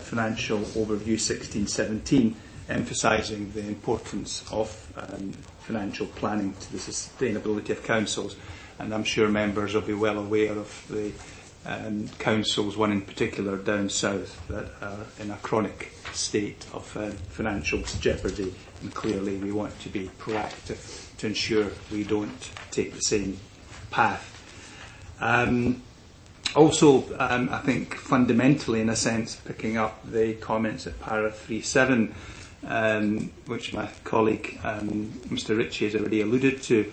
Financial Overview 16-17, emphasising the importance of financial planning to the sustainability of councils. And I'm sure members will be well aware of the councils, one in particular down south, that are in a chronic state of financial jeopardy, and clearly we want to be proactive to ensure we don't take the same path. Also, I think fundamentally, in a sense, picking up the comments at para 3.7, which my colleague Mr. Ritchie has already alluded to,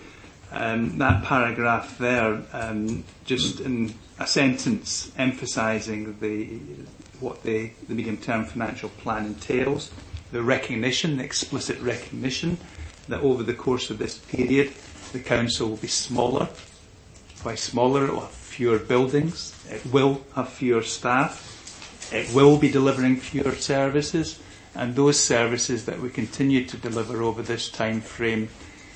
that paragraph there, just in a sentence emphasising what the medium-term financial plan entails, the recognition, the explicit recognition that over the course of this period the Council will be smaller by smaller. It will have fewer buildings. It will have fewer staff. It will be delivering fewer services. And those services that we continue to deliver over this time frame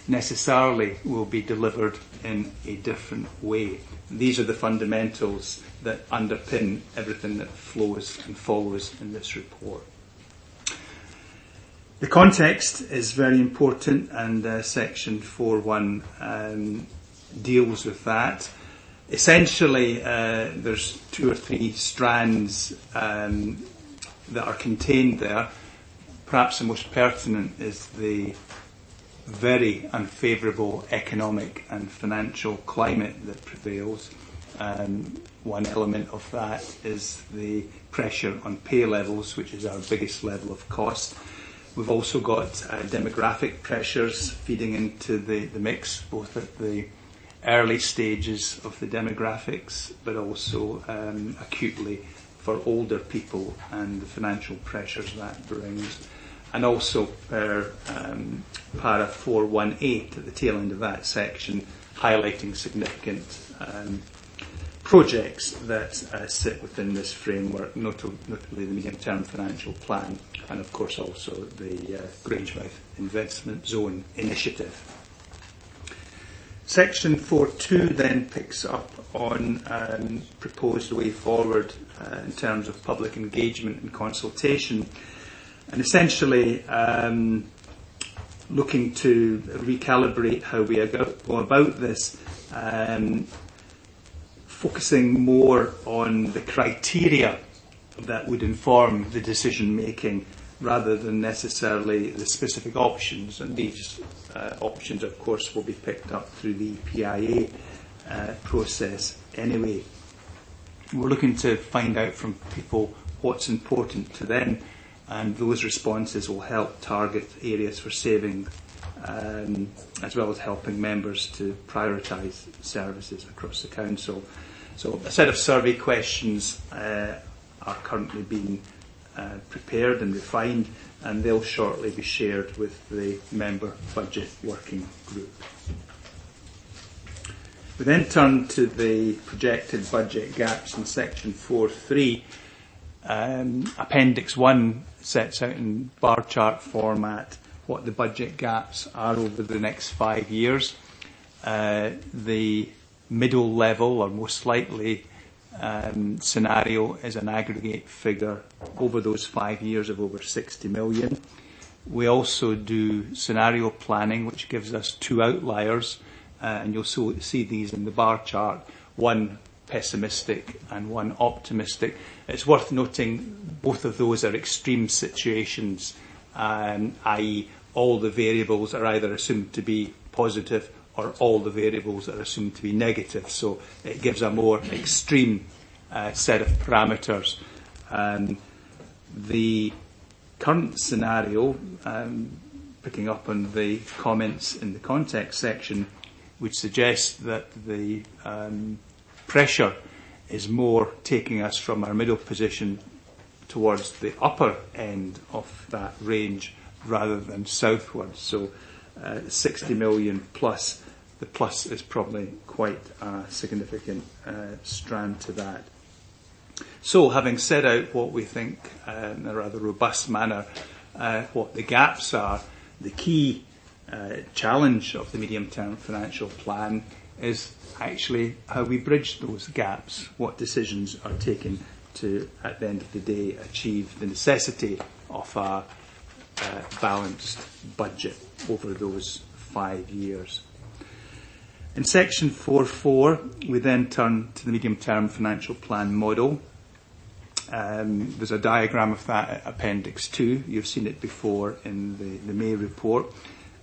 necessarily will be delivered in a different way. These are the fundamentals that underpin everything that flows and follows in this report. The context is very important, and section 4.1 deals with that. Essentially, there's 2 or 3 strands that are contained there. Perhaps the most pertinent is the very unfavourable economic and financial climate that prevails. One element of that is the pressure on pay levels, which is our biggest level of cost. We've also got demographic pressures feeding into the mix, both at the early stages of the demographics, but also acutely for older people and the financial pressures that brings. And also per para 418 at the tail end of that section, highlighting significant projects that sit within this framework, notably the medium-term financial plan, and of course also the Grangemouth Investment Zone initiative. Section 4.2 then picks up on proposed way forward in terms of public engagement and consultation, and essentially looking to recalibrate how we go about this, focusing more on the criteria that would inform the decision making rather than necessarily the specific options. And these options, of course, will be picked up through the PIA process anyway. We're looking to find out from people what's important to them, and those responses will help target areas for saving, as well as helping members to prioritise services across the council. So a set of survey questions are currently being prepared and refined, and they'll shortly be shared with the member budget working group. We then turn to the projected budget gaps in section 4.3. Appendix 1 sets out in bar chart format what the budget gaps are over the next 5 years. The middle level, or most likely, scenario is an aggregate figure over those 5 years of over 60 million. We also do scenario planning, which gives us 2 outliers, and you'll see these in the bar chart, one pessimistic and one optimistic. It's worth noting both of those are extreme situations, i.e. all the variables are either assumed to be positive or all the variables are assumed to be negative. So it gives a more extreme set of parameters. The current scenario, picking up on the comments in the context section, would suggest that the pressure is more taking us from our middle position towards the upper end of that range rather than southwards. So 60 million plus, the plus is probably quite a significant strand to that. So having set out what we think in a rather robust manner, what the gaps are, the key challenge of the medium-term financial plan is actually how we bridge those gaps, what decisions are taken to, at the end of the day, achieve the necessity of a balanced budget over those 5 years. In section 4.4, we then turn to the medium-term financial plan model. There's a diagram of that at Appendix 2. You've seen it before in the May report.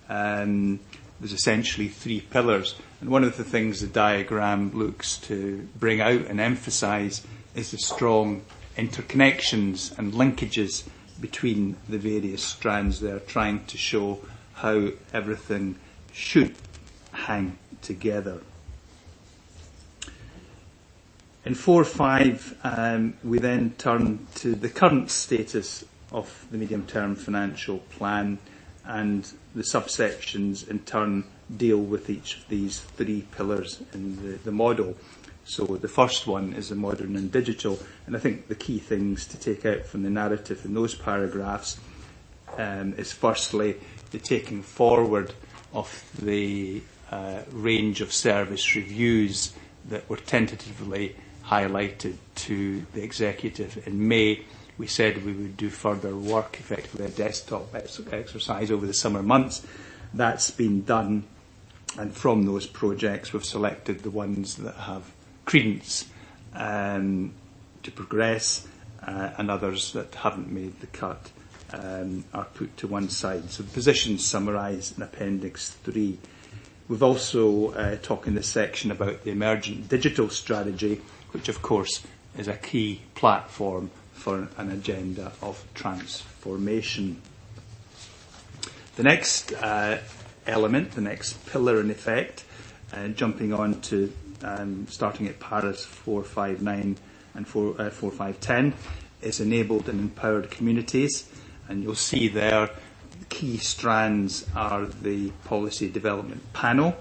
There's essentially 3 pillars. And one of the things the diagram looks to bring out and emphasise is the strong interconnections and linkages between the various strands there, trying to show how everything should hang together. In 4.5, we then turn to the current status of the medium-term financial plan and the subsections in turn deal with each of these three pillars in the model. So the first one is the modern and digital, and I think the key things to take out from the narrative in those paragraphs is firstly the taking forward of the range of service reviews that were tentatively highlighted to the Executive in May. We said we would do further work, effectively a desktop exercise over the summer months. That's been done, and from those projects we've selected the ones that have credence to progress, and others that haven't made the cut are put to one side. So the positions summarised in Appendix 3. We've also talked in this section about the emergent digital strategy, which of course is a key platform for an agenda of transformation. The next element, the next pillar in effect, jumping on to starting at paras 4, 5, 9 and 4, 5, 10, is enabled and empowered communities. And you'll see there the key strands are the policy development panel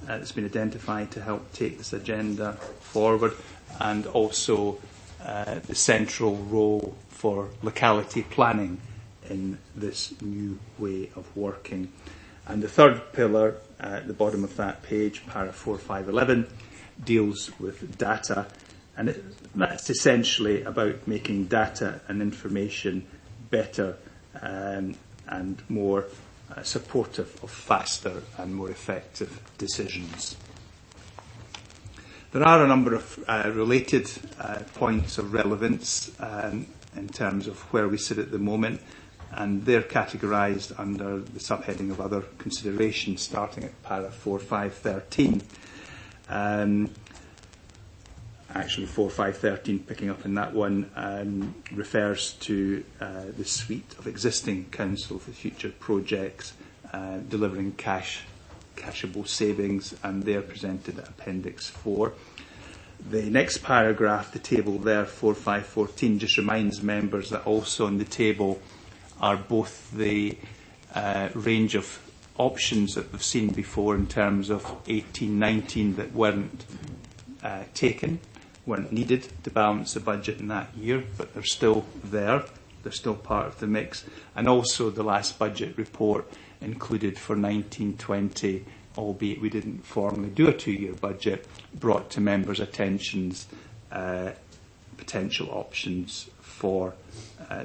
that's been identified to help take this agenda forward, and also the central role for locality planning in this new way of working. And the third pillar at the bottom of that page, para 4, 5, 11, deals with data, and that's essentially about making data and information better and more supportive of faster and more effective decisions. There are a number of related points of relevance in terms of where we sit at the moment, and they're categorised under the subheading of other considerations, starting at para 4, 5, 13. Actually 4, 5, 13, picking up in that one, refers to the suite of existing Council for Future projects delivering cashable savings, and they're presented at Appendix 4. The next paragraph, the table there, 4, 5, 14, just reminds members that also on the table are both the range of options that we've seen before in terms of 18-19 that weren't taken, weren't needed to balance the budget in that year, but they're still there, they're still part of the mix, and also the last budget report included for 1920, albeit we didn't formally do a two-year budget, brought to members' attentions potential options for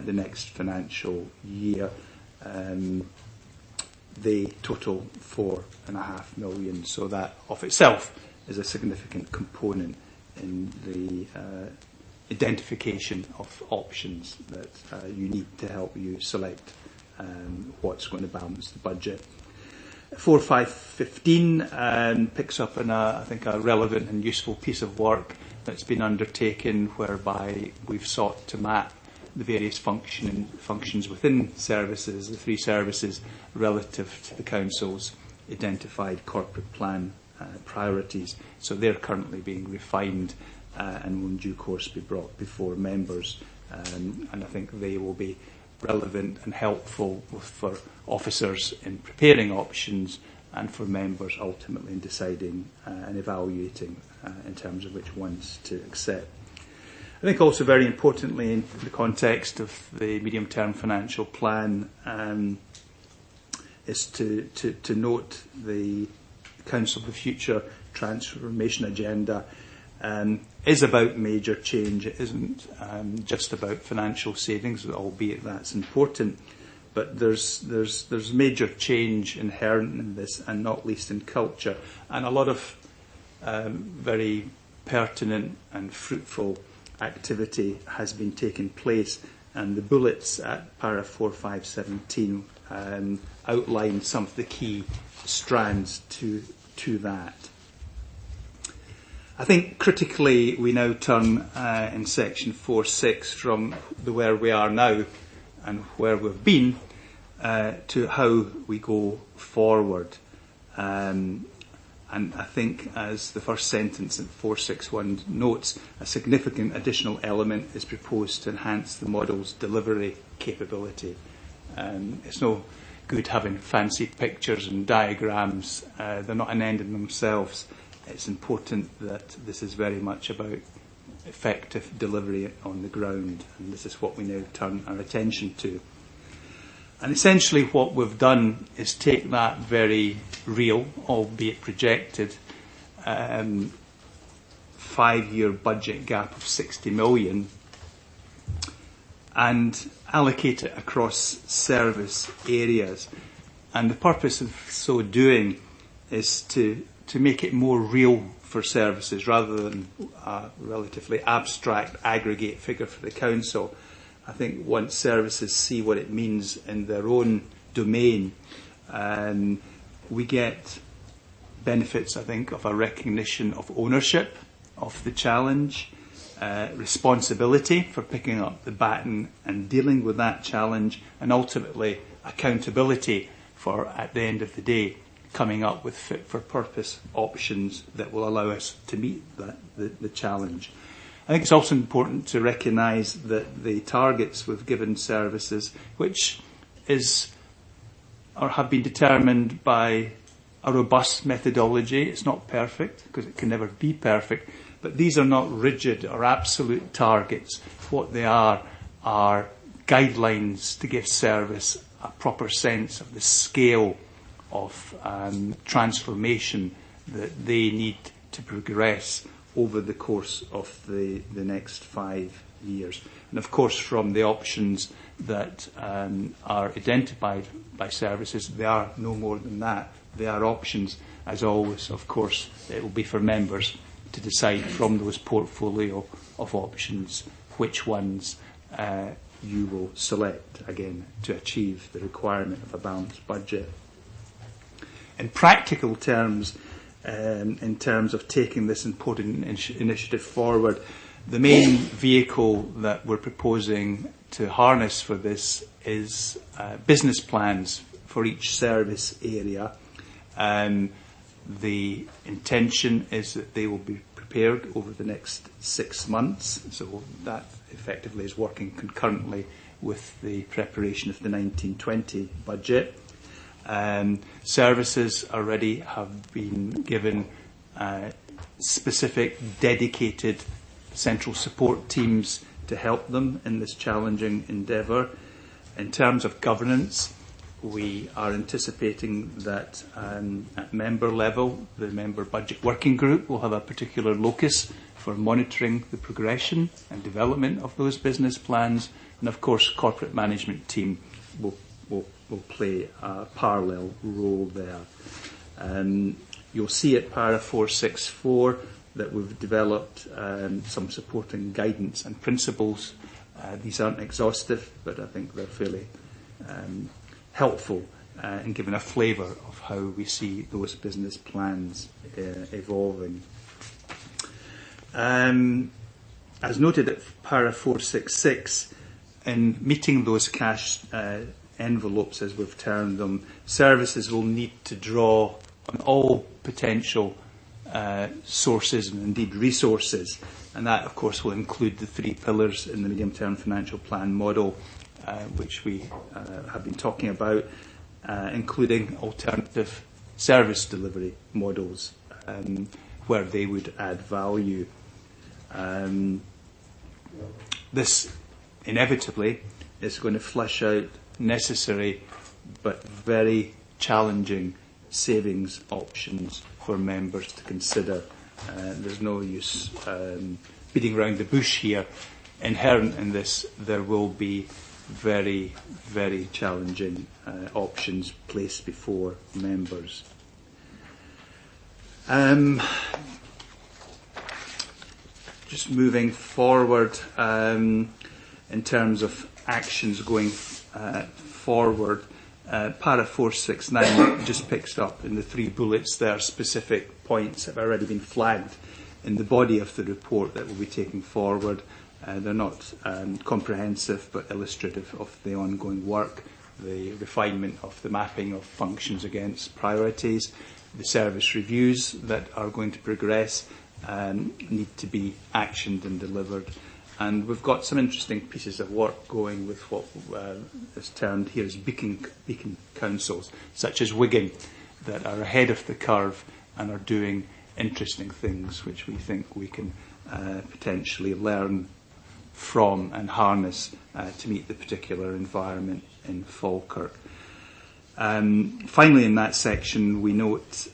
the next financial year. They total 4.5 million, so that of itself is a significant component in the identification of options that you need to help you select what's going to balance the budget. 4, 5, 15 picks up on I think a relevant and useful piece of work that's been undertaken, whereby we've sought to map the various functions within services, the three services, relative to the Council's identified corporate plan priorities. So they're currently being refined and will in due course be brought before members. And I think they will be relevant and helpful for officers in preparing options and for members ultimately in deciding and evaluating in terms of which ones to accept. I think also very importantly in the context of the medium-term financial plan is to note the Council for Future transformation agenda is about major change. It isn't just about financial savings, albeit that's important, but there's major change inherent in this, and not least in culture, and a lot of very pertinent and fruitful activity has been taking place, and the bullets at para 4, 5, 17 outline some of the key strands to that. I think critically we now turn in section 4.6 from where we are now and where we've been to how we go forward. And I think, as the first sentence in 4.6.1 notes, a significant additional element is proposed to enhance the model's delivery capability. It's no good having fancy pictures and diagrams. They're not an end in themselves. It's important that this is very much about effective delivery on the ground, and this is what we now turn our attention to. And essentially what we've done is take that very real, albeit projected, 5-year budget gap of 60 million and allocate it across service areas. And the purpose of so doing is to make it more real for services rather than a relatively abstract aggregate figure for the council. I think once services see what it means in their own domain, we get benefits, I think, of a recognition of ownership of the challenge, responsibility for picking up the baton and dealing with that challenge, and ultimately accountability for, at the end of the day, coming up with fit-for-purpose options that will allow us to meet the challenge. I think it's also important to recognise that the targets we've given services, which have been determined by a robust methodology. It's not perfect, because it can never be perfect, but these are not rigid or absolute targets. What they are guidelines to give service a proper sense of the scale of transformation that they need to progress over the course of the next 5 years. And of course, from the options that are identified by services, they are no more than that. They are options. As always, of course, it will be for members to decide from those portfolio of options which ones you will select, again, to achieve the requirement of a balanced budget. In practical terms, in terms of taking this important initiative forward, the main vehicle that we're proposing to harness for this is business plans for each service area. The intention is that they will be prepared over the next 6 months, so that effectively is working concurrently with the preparation of the 1920 budget. Services already have been given specific dedicated central support teams to help them in this challenging endeavour. In terms of governance, we are anticipating that at member level, the member budget working group will have a particular locus for monitoring the progression and development of those business plans, and of course corporate management team will play a parallel role there. You'll see at para 464 that we've developed some supporting guidance and principles. These aren't exhaustive, but I think they're fairly helpful in giving a flavour of how we see those business plans evolving. As noted at para 466, in meeting those cash envelopes, as we've termed them, services will need to draw on all potential sources and indeed resources, and that of course will include the 3 pillars in the medium-term financial plan model, which we have been talking about, including alternative service delivery models where they would add value. This inevitably is going to flesh out necessary but very challenging savings options for members to consider. There's no use beating around the bush here. Inherent in this, there will be very, very challenging options placed before members. Just moving forward in terms of actions going forward, para 469 just picks up in the 3 bullets there specific points that have already been flagged in the body of the report that will be taken forward. They're not comprehensive but illustrative of the ongoing work, the refinement of the mapping of functions against priorities, the service reviews that are going to progress need to be actioned and delivered, And we've got some interesting pieces of work going with what is termed here as beacon councils, such as Wigan, that are ahead of the curve and are doing interesting things which we think we can potentially learn from and harness to meet the particular environment in Falkirk. Finally, in that section, we note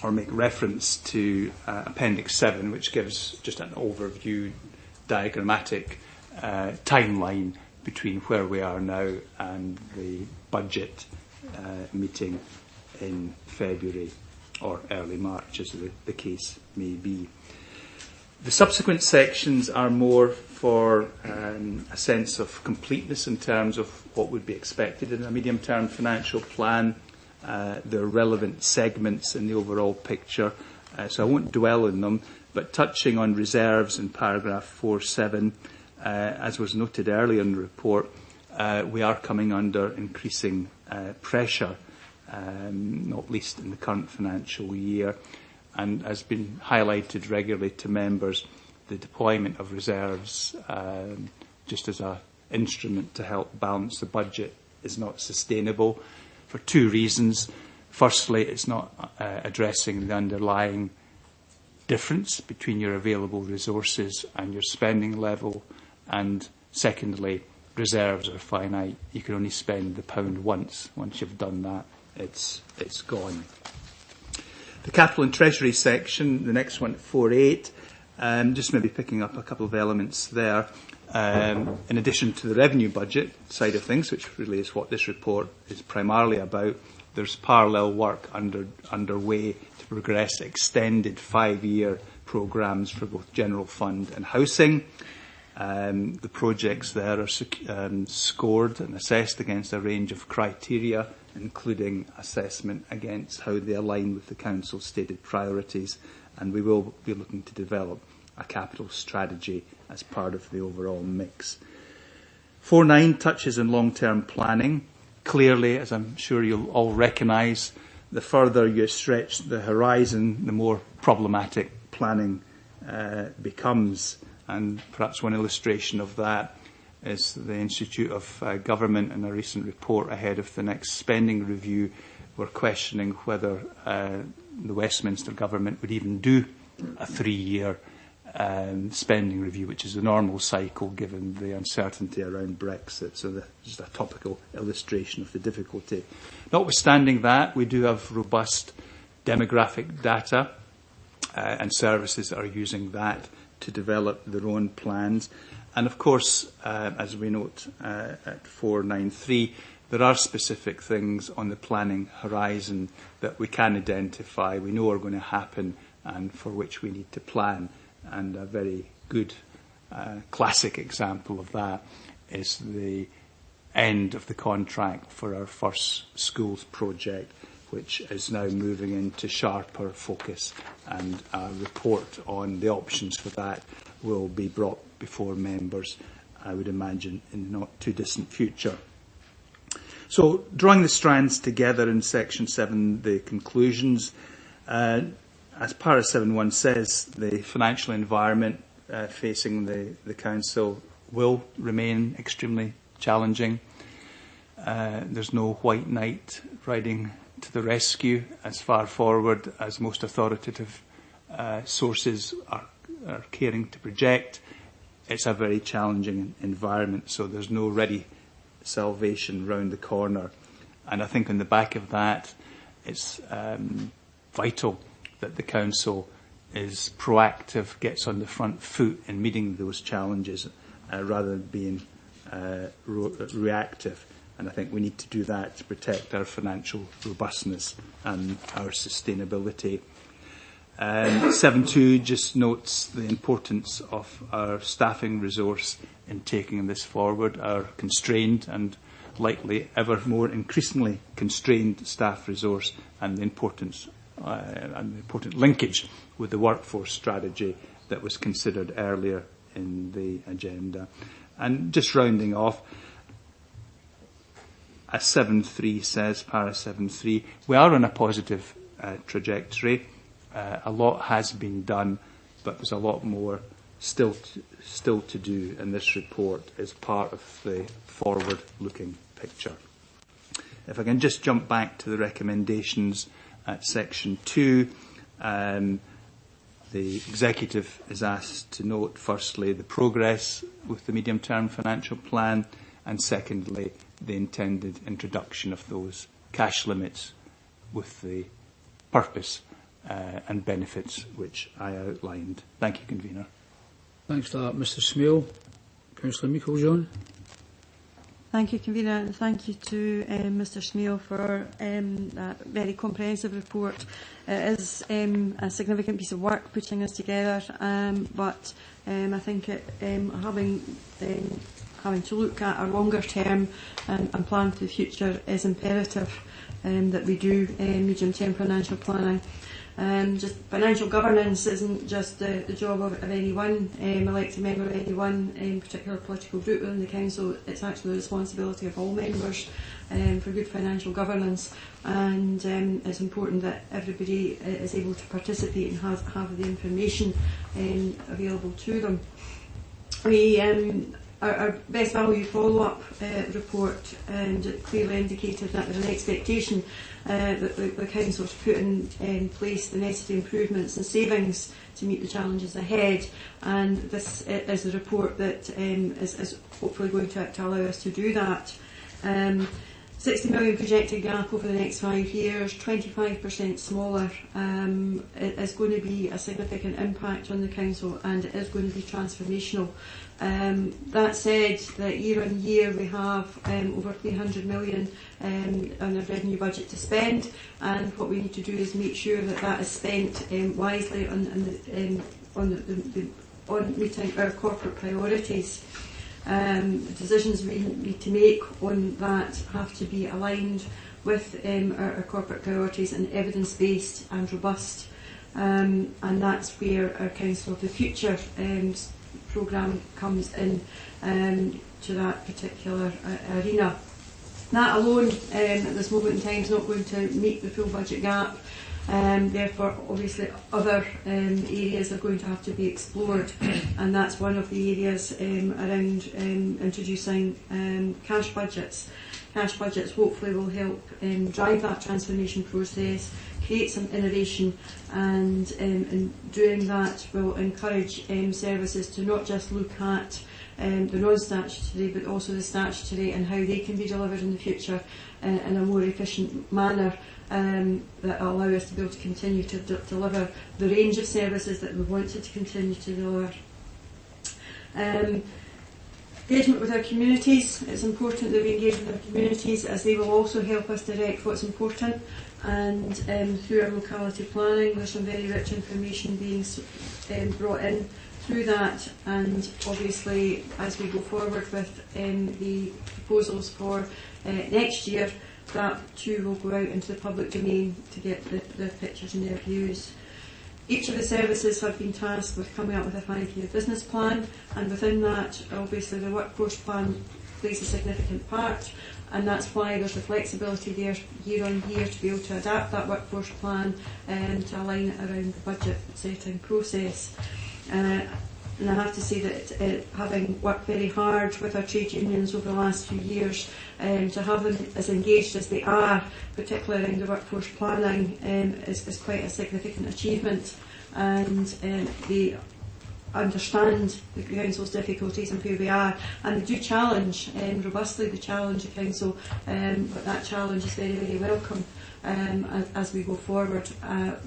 or make reference to Appendix 7, which gives just an overview, diagrammatic timeline between where we are now and the budget meeting in February or early March, as the case may be. The subsequent sections are more for a sense of completeness in terms of what would be expected in a medium-term financial plan. There are relevant segments in the overall picture, so I won't dwell on them, but touching on reserves in paragraph 4.7, as was noted earlier in the report, we are coming under increasing pressure, not least in the current financial year, and has been highlighted regularly to members, the deployment of reserves just as an instrument to help balance the budget is not sustainable for two reasons. Firstly, it's not addressing the underlying difference between your available resources and your spending level, and secondly, reserves are finite. You can only spend the pound once. Once you've done that, it's gone. The capital and treasury section, the next one, 4.8, just maybe picking up a couple of elements there. In addition to the revenue budget side of things, which really is what this report is primarily about, there's parallel work underway to progress extended 5-year programmes for both general fund and housing. The projects there are scored and assessed against a range of criteria, including assessment against how they align with the Council's stated priorities, and we will be looking to develop a capital strategy as part of the overall mix. 4.9 touches on long-term planning. Clearly, as I'm sure you'll all recognise, the further you stretch the horizon, the more problematic planning becomes. And perhaps one illustration of that is the Institute of Government, in a recent report ahead of the next spending review, were questioning whether the Westminster government would even do a 3-year spending review, which is the normal cycle given the uncertainty around Brexit. So just a topical illustration of the difficulty. Notwithstanding that, we do have robust demographic data, and services are using that to develop their own plans. And of course, as we note at 4.9.3, there are specific things on the planning horizon that we can identify, we know are going to happen, and for which we need to plan. And a very good classic example of that is the end of the contract for our first schools project, which is now moving into sharper focus, and a report on the options for that will be brought before members, I would imagine, in the not too distant future. So, drawing the strands together in section 7, the conclusions, as para 7.1 says, the financial environment facing the Council will remain extremely challenging. There's no white knight riding to the rescue as far forward as most authoritative sources are caring to project. It's a very challenging environment, so there's no ready salvation round the corner. And I think on the back of that, it's vital that the Council is proactive, gets on the front foot in meeting those challenges rather than being reactive. And I think we need to do that to protect our financial robustness and our sustainability. 7.2 just notes the importance of our staffing resource in taking this forward, our constrained and likely ever more increasingly constrained staff resource, and the importance and the important linkage with the workforce strategy that was considered earlier in the agenda. And just rounding off, as 7.3 says, para 7.3, we are on a positive trajectory. A lot has been done, but there's a lot more still to do in this report as part of the forward-looking picture. If I can just jump back to the recommendations at section 2, the Executive is asked to note, firstly, the progress with the medium-term financial plan, and secondly, the intended introduction of those cash limits with the purpose and benefits which I outlined. Thank you, Convener. Thanks for that, Mr Smale. Councillor Meikle-John. Thank you, Convener, and thank you to Mr Smale for that very comprehensive report. It is a significant piece of work putting us together, but I think having to look at our longer term and plan for the future is imperative that we do medium-term financial planning. Just financial governance isn't just the job of any one elected member of any one particular political group within the council. It's actually the responsibility of all members for good financial governance, and it's important that everybody is able to participate and have the information available to them. Our best value follow-up report clearly indicated that there's an expectation that the Council to put in place the necessary improvements and savings to meet the challenges ahead, and this is the report that is hopefully going to allow us to do that. 60 million projected gap over the next 5 years, 25% smaller, is going to be a significant impact on the Council, and it is going to be transformational. That said, that year on year we have over 300 million on our revenue budget to spend, and what we need to do is make sure that that is spent wisely on meeting our corporate priorities. The decisions we need to make on that have to be aligned with our corporate priorities and evidence-based and robust, and that's where our Council of the Future programme comes in to that particular arena. That alone at this moment in time is not going to meet the full budget gap. Therefore, obviously, other areas are going to have to be explored, and that's one of the areas around introducing cash budgets. Cash budgets hopefully will help drive that transformation process, create some innovation, and in doing that will encourage services to not just look at the non-statutory but also the statutory and how they can be delivered in the future in a more efficient manner, that will allow us to be able to continue to deliver the range of services that we wanted to continue to deliver. Engagement with our communities. It's important that we engage with our communities, as they will also help us direct what's important, and through our locality planning there's some very rich information being brought in through that, and obviously as we go forward with the proposals for next year, that too will go out into the public domain to get their pictures and their views. Each of the services have been tasked with coming up with a 5-year business plan, and within that obviously the workforce plan plays a significant part, and that's why there's the flexibility there year on year to be able to adapt that workforce plan to align it around the budget setting process. And I have to say that having worked very hard with our trade unions over the last few years, to have them as engaged as they are, particularly around the workforce planning, is quite a significant achievement, and they understand the Council's difficulties and where we are, and they do challenge robustly the Council, but that challenge is very, very welcome as we go forward,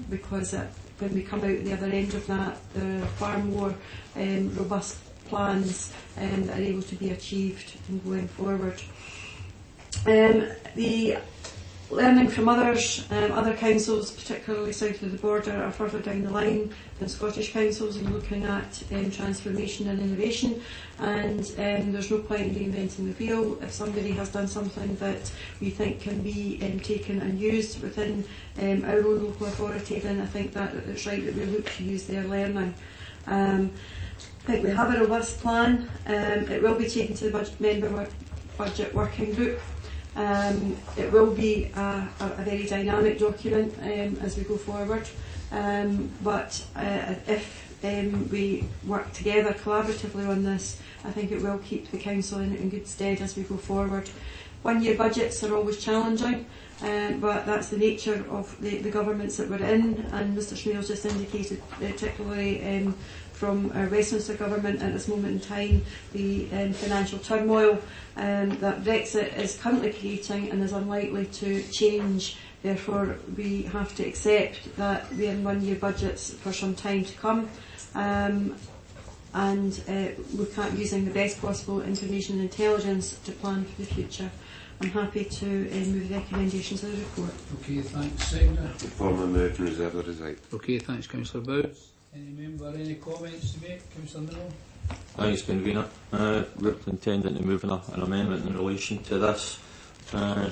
because when we come out the other end of that, there are far more robust plans that are able to be achieved in going forward. The learning from others, other councils, particularly south of the border, are further down the line than Scottish councils in looking at transformation and innovation, and there's no point in reinventing the wheel. If somebody has done something that we think can be taken and used within our own local authority, then I think that it's right that we look to use their learning. I think we have a robust plan. It will be taken to the member budget working group. It will be a very dynamic document as we go forward, but if we work together collaboratively on this, I think it will keep the Council in good stead as we go forward. One-year budgets are always challenging, but that's the nature of the governments that we're in, and Mr Schneel's just indicated, particularly from our Westminster government at this moment in time, the financial turmoil that Brexit is currently creating and is unlikely to change. Therefore, we have to accept that we're in one-year budgets for some time to come, and look at using the best possible information and intelligence to plan for the future. I'm happy to move the recommendations of the report. Okay, thanks. Seconder. Former move and reserve the result. Okay, thanks, Councillor Bowes. Any member, any comments to make? Councillor Miller. Thanks, Convener. We're intending to move an amendment in relation to this. The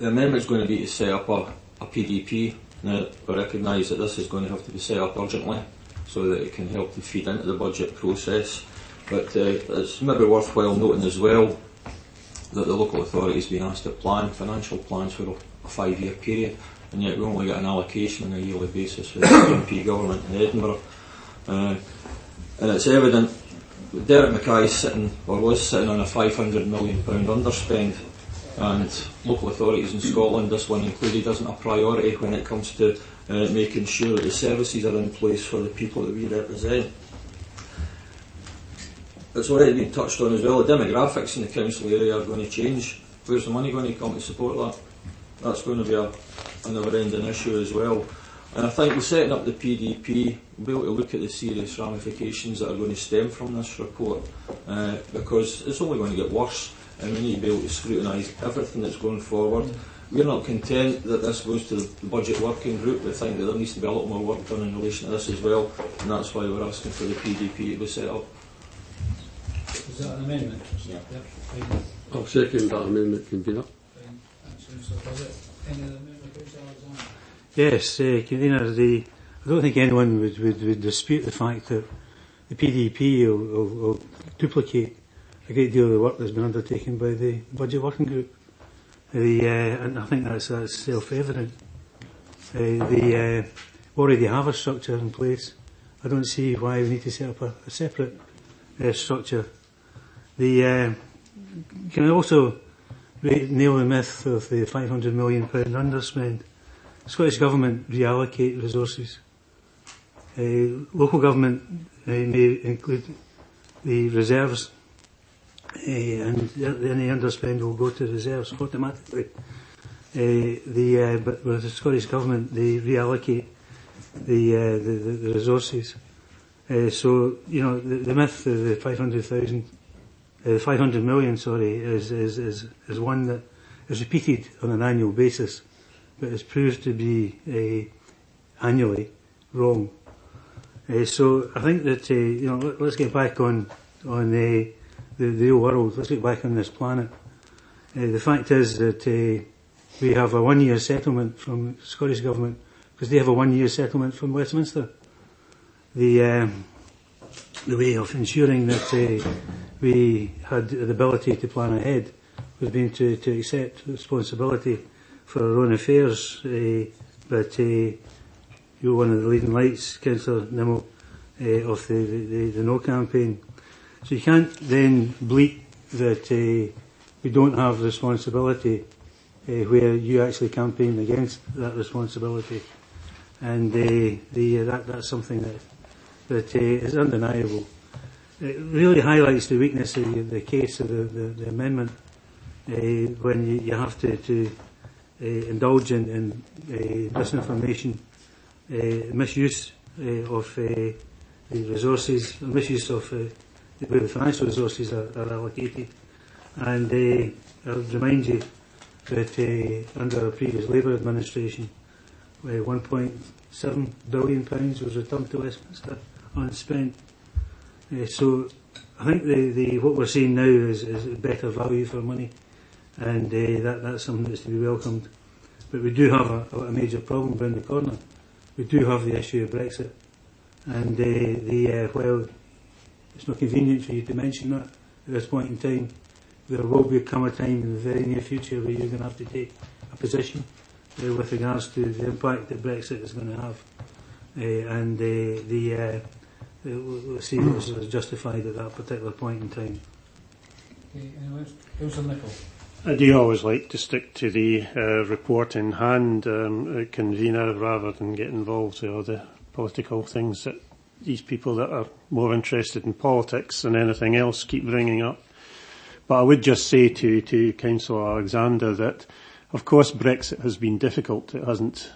amendment is going to be to set up a PDP. Now, we recognise that this is going to have to be set up urgently so that it can help to feed into the budget process. But it's maybe worthwhile noting as well that the local authorities being asked to plan financial plans for a 5-year period, and yet we only get an allocation on a yearly basis for the MP government in Edinburgh. And it's evident that Derek Mackay is sitting, or was sitting, on a £500 million underspend, and local authorities in Scotland, this one included, isn't a priority when it comes to making sure that the services are in place for the people that we represent. It's already been touched on as well, the demographics in the council area are going to change. Where's the money going to come to support that? That's going to be a never-ending issue as well. And I think with setting up the PDP, we'll be able to look at the serious ramifications that are going to stem from this report, because it's only going to get worse, and we need to be able to scrutinise everything that's going forward. We're not content that this goes to the budget working group. We think that there needs to be a lot more work done in relation to this as well, and that's why we're asking for the PDP to be set up. Is that an amendment? Yeah. Yep. I'll second that amendment, Convener. Any other member, Councillor Alexander? Yes, Convener, I don't think anyone would dispute the fact that the PDP will duplicate a great deal of the work that's been undertaken by the Budget Working Group. And I think that's self-evident. They already have a structure in place. I don't see why we need to set up a separate structure. Can I also nail the myth of the £500 million underspend? The Scottish Government reallocate resources. Local government may include the reserves, and any underspend will go to reserves automatically. But with the Scottish Government, they reallocate the resources. So, you know, the myth of the 500 million, is one that is repeated on an annual basis, but is proved to be annually wrong. So I think that you know, let's get back on the real world. Let's get back on this planet. The fact is that we have a 1-year settlement from the Scottish Government because they have a 1-year settlement from Westminster. The way of ensuring that we had the ability to plan ahead was being to accept responsibility for our own affairs. But you're one of the leading lights, Councillor Nimmo, of the No campaign. So you can't then bleat that we don't have responsibility where you actually campaigned against that responsibility. And that's something that is undeniable. It really highlights the weakness of the case of the amendment when you have to indulge in misinformation, misuse of the resources, misuse of where the financial resources are allocated. And I'll remind you that under a previous Labour administration, £1.7 billion was returned to Westminster unspent. So I think what we're seeing now is better value for money, and that's something that's to be welcomed. But we do have a major problem around the corner. We do have the issue of Brexit, and while it's not convenient for you to mention that at this point in time, there will become a time in the very near future where you're going to have to take a position with regards to the impact that Brexit is going to have. We'll see what is justified at that particular point in time. Okay, anyone else? Councillor Nicholl. I do always like to stick to the report in hand, convener, rather than get involved with all the political things that these people that are more interested in politics than anything else keep bringing up. But I would just say to Councillor Alexander that, of course, Brexit has been difficult. It hasn't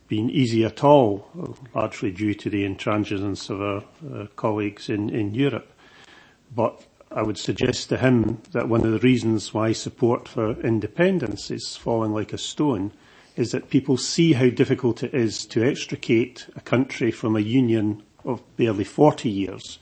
been easy at all, largely due to the intransigence of our colleagues in Europe. But I would suggest to him that one of the reasons why support for independence is falling like a stone is that people see how difficult it is to extricate a country from a union of barely 40 years,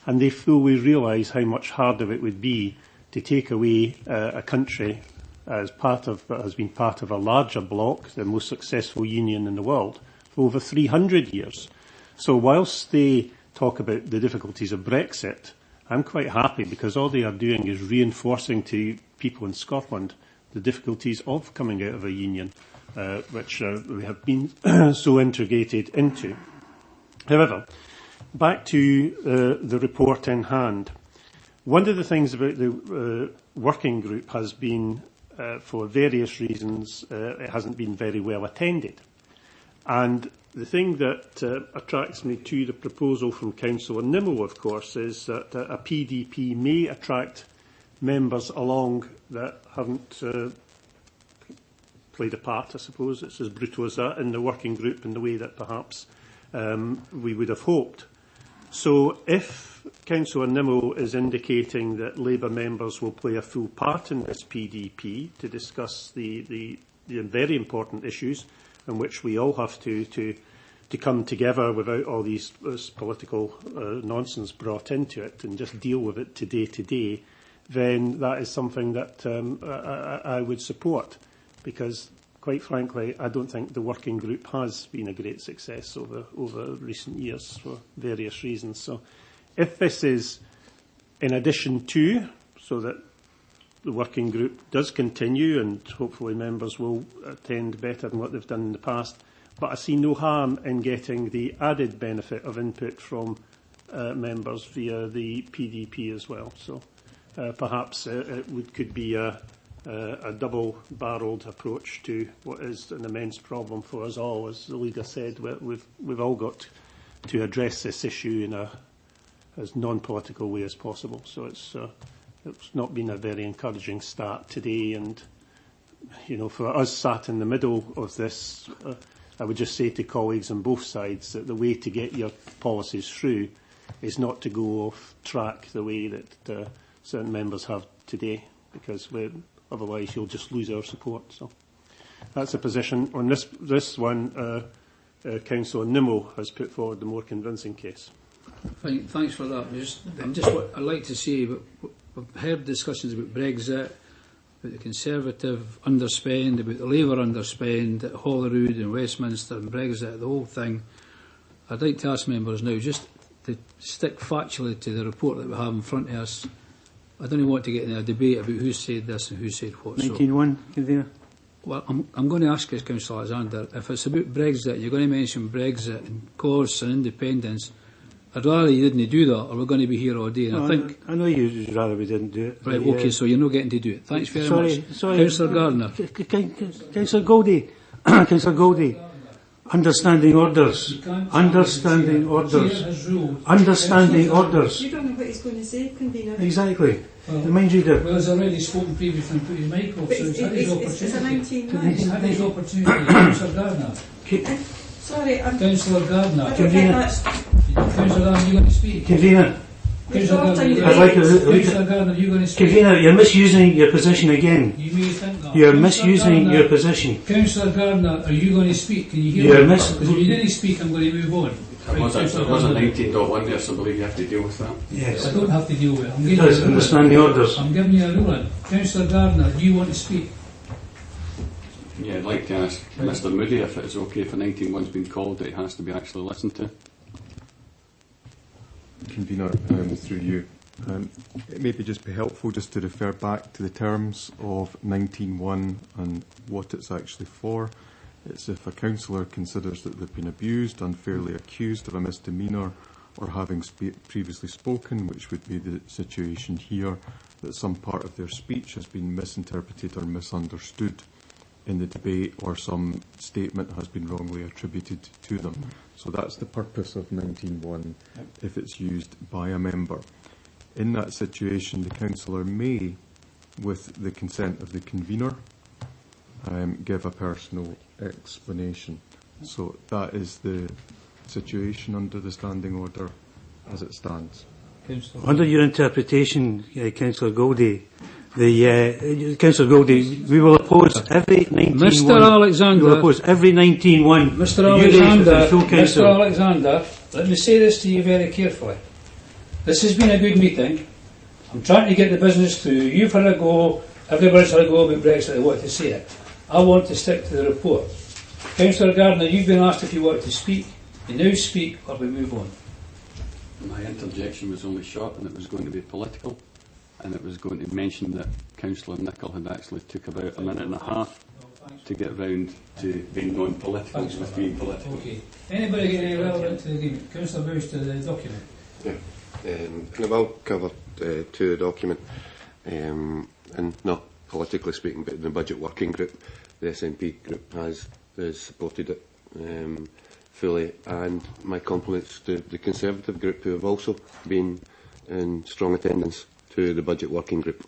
and they fully realise how much harder it would be to take away a country as part of, but has been part of a larger bloc, the most successful union in the world, for over 300 years. So whilst they talk about the difficulties of Brexit, I'm quite happy because all they are doing is reinforcing to people in Scotland the difficulties of coming out of a union, which we have been so integrated into. However, back to the report in hand. One of the things about the working group has been, for various reasons, it hasn't been very well attended. And the thing that attracts me to the proposal from Councillor Nimmo, of course, is that a PDP may attract members along that haven't played a part, I suppose, it's as brutal as that, in the working group in the way that perhaps we would have hoped. So if Councillor Nimmo is indicating that Labour members will play a full part in this PDP to discuss the very important issues in which we all have to come together without all these political nonsense brought into it and just deal with it today to day, then that is something that I would support, because quite frankly, I don't think the working group has been a great success over recent years for various reasons. So if this is in addition to, so that the working group does continue and hopefully members will attend better than what they've done in the past, but I see no harm in getting the added benefit of input from members via the PDP as well. So perhaps it could be a double-barrelled approach to what is an immense problem for us all. As the leader said, we've all got to address this issue in as non-political way as possible. So it's not been a very encouraging start today, and for us sat in the middle of this, I would just say to colleagues on both sides that the way to get your policies through is not to go off track the way that certain members have today, because otherwise you'll just lose our support. So that's the position. On this one, Councillor Nimmo has put forward the more convincing case. Thanks for that. I'd like to say, we've heard discussions about Brexit, about the Conservative underspend, about the Labour underspend at Holyrood and Westminster and Brexit, the whole thing. I'd like to ask members now just to stick factually to the report that we have in front of us. I don't want to get in a debate about who said this and who said what. 19-1, Convener. Well, I'm going to ask you, Councillor Alexander, if it's about Brexit, you're going to mention Brexit and costs and independence. I'd rather you didn't do that, or we're going to be here all day. And No, I know you'd rather we didn't do it. Right, okay, so you're not getting to do it. Thanks very much. Sorry. Councillor Gardner. Councillor Goldie. Councillor Goldie. Understanding orders. Understanding orders. Understanding orders. You don't know what he's going to say, Convener. Exactly. The mind reader. Well, he's already spoken previously and put his mic off, so he's had his opportunity. It's a 19 He's had his opportunity. Councillor Gardner. Sorry, Councillor Gardner. I don't think that's... Councillor Gardner, you going to speak? Convener. Councillor Gardner, you going to speak? Convener, you're misusing your position again. You may think that. You're misusing your position. Councillor Gardner, are you going to speak? Can you hear me? Because if you didn't speak, I'm going to move on. There was a 19.1 there, so I believe you have to deal with that. Yes. I don't have to deal with it. I'm giving Because you a understand the orders. I'm giving you a ruling. Councillor Gardner, do you want to speak? Yeah, I'd like to ask Mr Moody if it's okay if a 19.1's been called, that it has to be actually listened to. Convener, through you, It may just be helpful just to refer back to the terms of 19.1 and what it's actually for. It's if a councillor considers that they've been abused, unfairly accused of a misdemeanour, or having previously spoken, which would be the situation here, that some part of their speech has been misinterpreted or misunderstood in the debate, or some statement has been wrongly attributed to them. So that's the purpose of 19.1 if it's used by a member. In that situation, the councillor may, with the consent of the convener, give a personal explanation. So that is the situation under the standing order as it stands. Under your interpretation, Councillor Goldie, Councillor Goldie, we will oppose every 19.1. Mr. Alexander, we will oppose every 19.1. Mr. Alexander, let me say this to you very carefully. This has been a good meeting. I'm trying to get the business through. You've had a go. Everybody's had a go about Brexit. They want to say it. I want to stick to the report. Councillor Gardner, you've been asked if you want to speak. You now speak, or we move on. My interjection was only short, and it was going to be political, and it was going to mention that Councillor Nicholl had actually took about a minute and a half to get round to being non-political with being political. Okay. Anybody get any relevant to the agreement? Councillor Bowes to the document. Yeah. And I will cover to the document, and not politically speaking, but the budget working group, the SNP group has supported it fully, and my compliments to the Conservative group, who have also been in strong attendance to the budget working group.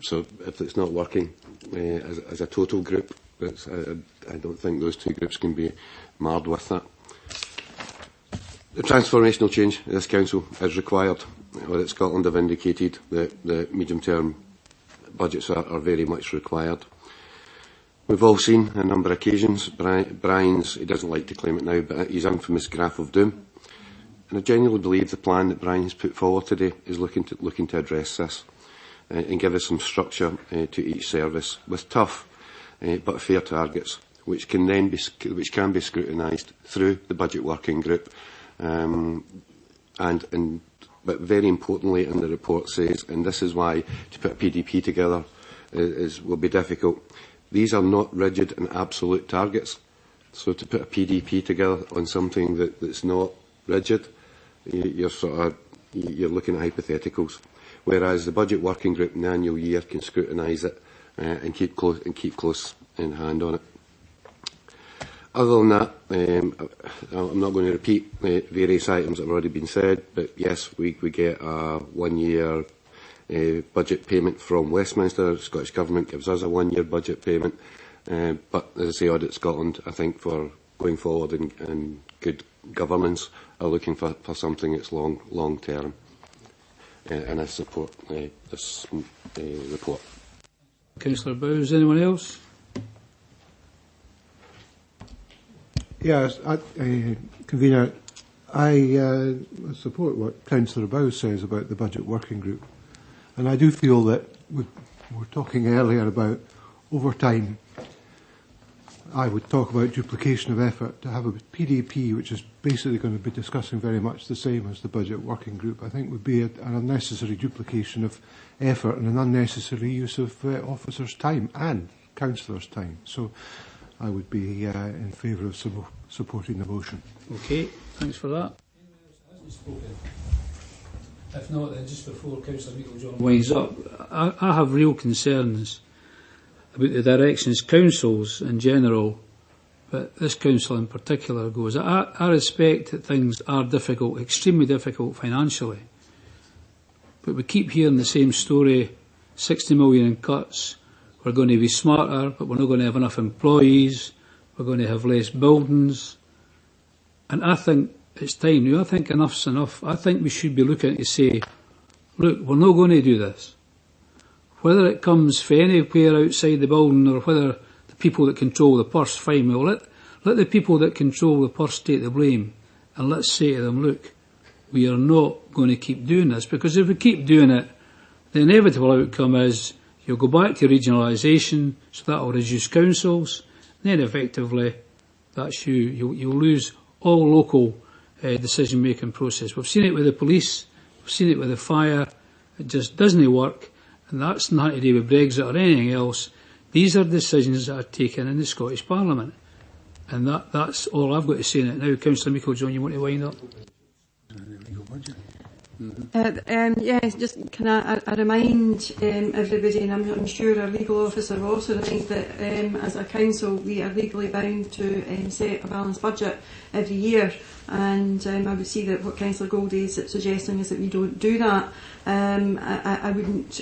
So if it's not working as a total group, I don't think those two groups can be marred with that. The transformational change in this council is required. Or that Scotland have indicated that the medium-term budgets are very much required. We've all seen on a number of occasions Brian's, he doesn't like to claim it now, but his infamous graph of doom. And I genuinely believe the plan that Brian has put forward today is looking to address this and give us some structure to each service with tough but fair targets, which can be scrutinised through the budget working group. But very importantly, in the report says, and this is why to put a PDP together will be difficult, these are not rigid and absolute targets. So to put a PDP together on something that's not rigid, you're looking at hypotheticals. Whereas the budget working group in the annual year can scrutinise it and keep close in hand on it. Other than that, I'm not going to repeat various items that have already been said, but yes, we get a 1 year budget payment from Westminster. The Scottish Government gives us a 1 year budget payment. But as I say, Audit Scotland, I think for going forward and good governance, are looking for something that's long term. And I support this report. Councillor Bowes, anyone else? Yes, Convener, I support what Councillor Bowes says about the budget working group, and I do feel that we were talking earlier about overtime. I would talk about duplication of effort. To have a PDP, which is basically going to be discussing very much the same as the budget working group, I think would be an unnecessary duplication of effort and an unnecessary use of officers' time and councillors' time. So I would be in favour of supporting the motion. Okay, thanks for that. If not, then just before Councillor Meikle-John winds up, I have real concerns about the directions councils in general, but this council in particular goes. I respect that things are difficult, extremely difficult financially, but we keep hearing the same story, 60 million in cuts. We're going to be smarter, but we're not going to have enough employees. We're going to have less buildings. And I think it's time. I think enough's enough. I think we should be looking to say, look, we're not going to do this. Whether it comes from anywhere outside the building or whether the people that control the purse, fine. Well, let the people that control the purse take the blame. And let's say to them, look, we are not going to keep doing this. Because if we keep doing it, the inevitable outcome is you'll go back to regionalisation, so that will reduce councils. Then effectively, that's you'll lose all local decision-making process. We've seen it with the police. We've seen it with the fire. It just doesn't work, and that's not to do with Brexit or anything else. These are decisions that are taken in the Scottish Parliament, and that's all I've got to say on it now. Councillor Meikle-John, you want to wind up? Yes, just can I remind everybody, and I'm sure our legal officer will also remind that as a council we are legally bound to set a balanced budget every year, and I would see that what Councillor Goldie is suggesting is that we don't do that. I wouldn't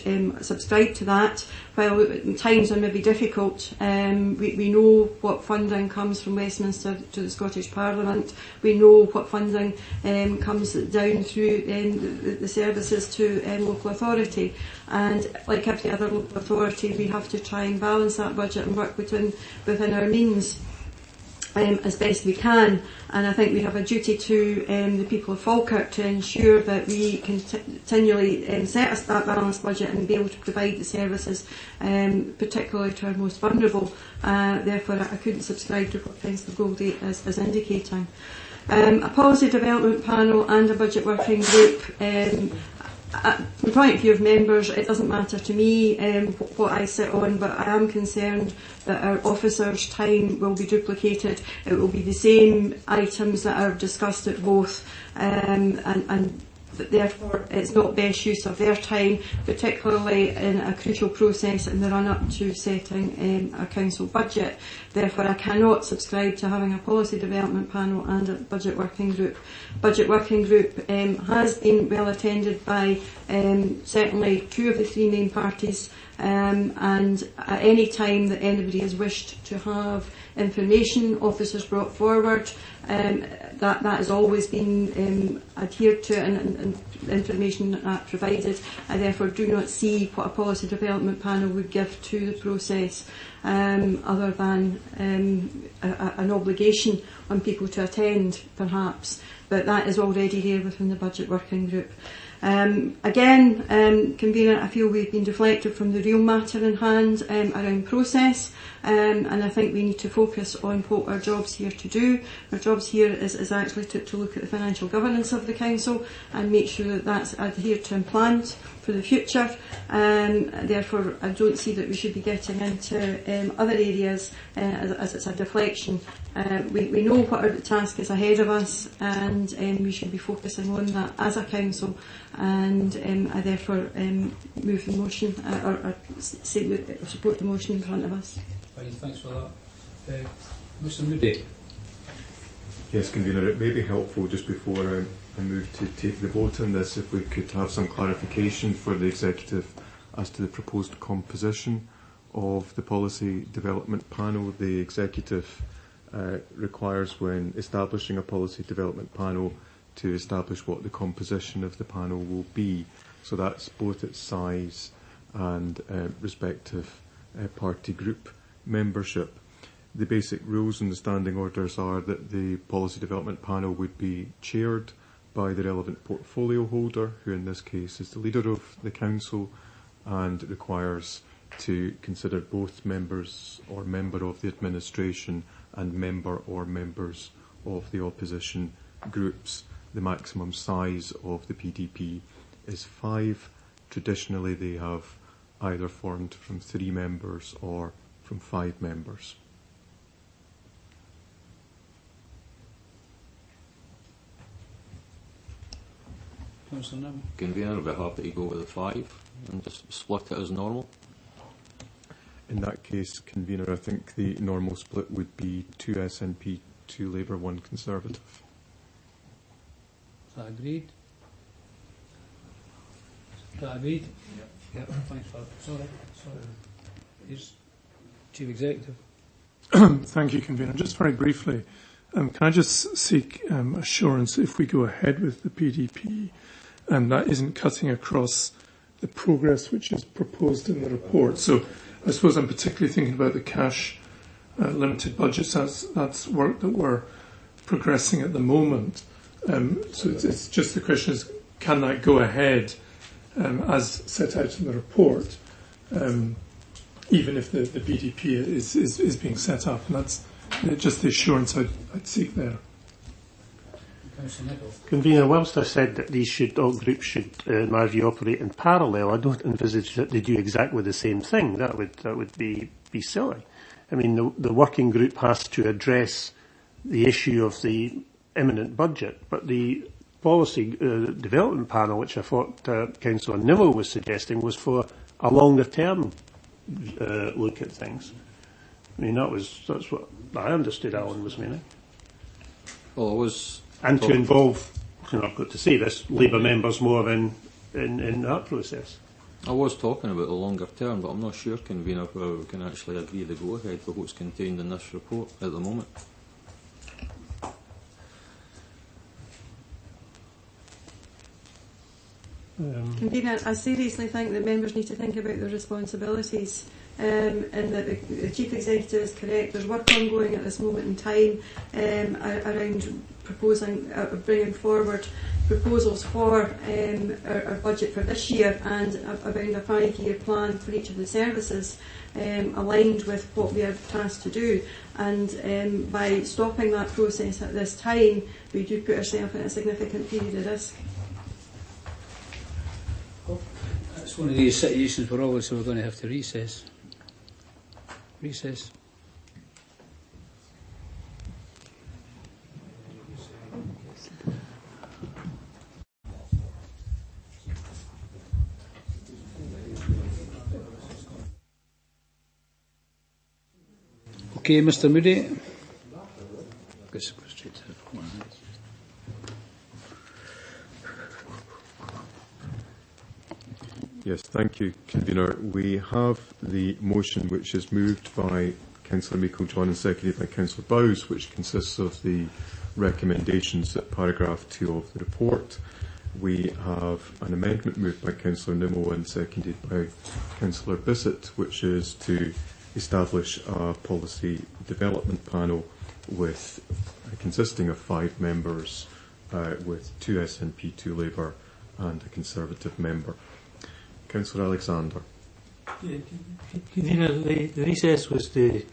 subscribe to that. While times are maybe difficult, we know what funding comes from Westminster to the Scottish Parliament. We know what funding comes down through the services to local authority. And like every other local authority, we have to try and balance that budget and work within our means as best we can. And I think we have a duty to the people of Falkirk to ensure that we continually set us that balanced budget and be able to provide the services, particularly to our most vulnerable. Therefore, I couldn't subscribe to what Councillor Goldie is indicating. A policy development panel and a budget working group. From the point of view of members, it doesn't matter to me what I sit on, but I am concerned that our officers' time will be duplicated. It will be the same items that are discussed at both, and therefore it's not best use of their time, particularly in a crucial process in the run-up to setting a council budget. Therefore, I cannot subscribe to having a policy development panel and a budget working group. Budget working group has been well attended by certainly 2 of the 3 main parties, and at any time that anybody has wished to have information officers brought forward, that has always been adhered to and information provided. I therefore do not see what a policy development panel would give to the process, other than an obligation on people to attend, perhaps, but that is already there within the budget working group. Again, Convener, I feel we've been deflected from the real matter in hand around process, and I think we need to focus on what our job's here to do. Our job's here is actually to look at the financial governance of the council and make sure that that's adhered to and planned for the future. Therefore, I don't see that we should be getting into other areas as it's a deflection. We know what our task is ahead of us, and we should be focusing on that as a council, and I therefore move the motion or support the motion in front of us. Fine, thanks for that. Mr Moody. Yes, Convener, it may be helpful just before I move to take the vote on this if we could have some clarification for the Executive as to the proposed composition of the Policy Development Panel. The Executive requires, when establishing a Policy Development Panel, to establish what the composition of the panel will be. So that's both its size and respective party group membership. The basic rules and the standing orders are that the Policy Development Panel would be chaired by the relevant portfolio holder, who in this case is the leader of the Council, and requires to consider both members or member of the administration and member or members of the opposition groups. The maximum size of the PDP is 5. Traditionally, they have either formed from 3 members or from 5 members. Convener, I'd be happy to go with the 5 and just split it as normal. In that case, Convener, I think the normal split would be 2 SNP, 2 Labour, 1 Conservative. Is that agreed? Is that agreed? Yeah. Thanks for that. Sorry. Here's Chief Executive. Thank you, Convener. Just very briefly, can I just seek assurance if we go ahead with the PDP and that isn't cutting across the progress which is proposed in the report? So I suppose I'm particularly thinking about the cash limited budgets. That's work that we're progressing at the moment. So it's just the question is, can that go ahead as set out in the report, even if the BDP is being set up? And that's just the assurance I'd seek there. Convener, whilst I said that all groups should, in my view, operate in parallel, I don't envisage that they do exactly the same thing. That would be silly. I mean, the working group has to address the issue of the imminent budget, but the policy development panel, which I thought Councillor Nimmo was suggesting, was for a longer term look at things. I mean, that's what I understood Alan was meaning. Well, it was... And to involve, I've got to say this, Labour members more in that process. I was talking about the longer term, but I'm not sure, Convener, whether we can actually agree the go-ahead for what's contained in this report at the moment. Convener, I seriously think that members need to think about their responsibilities, and that the Chief Executive is correct. There's work ongoing at this moment in time around bringing forward proposals for our budget for this year and around a 5-year plan for each of the services, aligned with what we are tasked to do. And by stopping that process at this time, we do put ourselves in a significant period of risk. It's one of these situations where obviously we're going to have to recess. Okay, Mr. Moody. Yes, thank you, Convener. We have the motion which is moved by Councillor Meikle-John and seconded by Councillor Bowes, which consists of the recommendations at paragraph 2 of the report. We have an amendment moved by Councillor Nimmo and seconded by Councillor Bissett, which is to establish a policy development panel consisting of 5 members, with 2 SNP, 2 Labour and a Conservative member. Councillor Alexander. The recess was to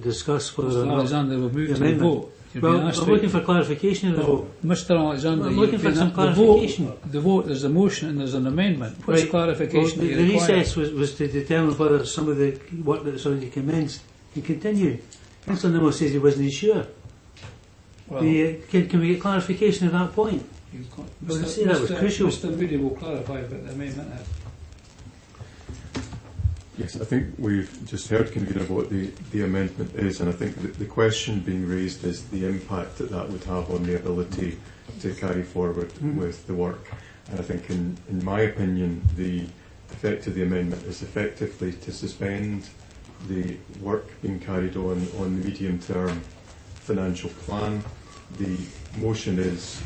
discuss whether or not Alexander will move to the vote. Well, I'm looking for clarification of the vote. Mr. Alexander, I'm looking for some clarification. The vote, there's a motion and there's an amendment. What's Right. clarification? Well, the recess was to determine whether some of the work that's already commenced can continue. Councillor Nimmo says he wasn't sure. Well, can we get clarification at that point? Mr. say that was crucial. Mr. Moody will clarify about the amendment. Yes, I think we've just heard, Convener, what the amendment is, and I think that the question being raised is the impact that would have on the ability to carry forward with the work. And I think, in my opinion, the effect of the amendment is effectively to suspend the work being carried on the medium-term financial plan. The motion is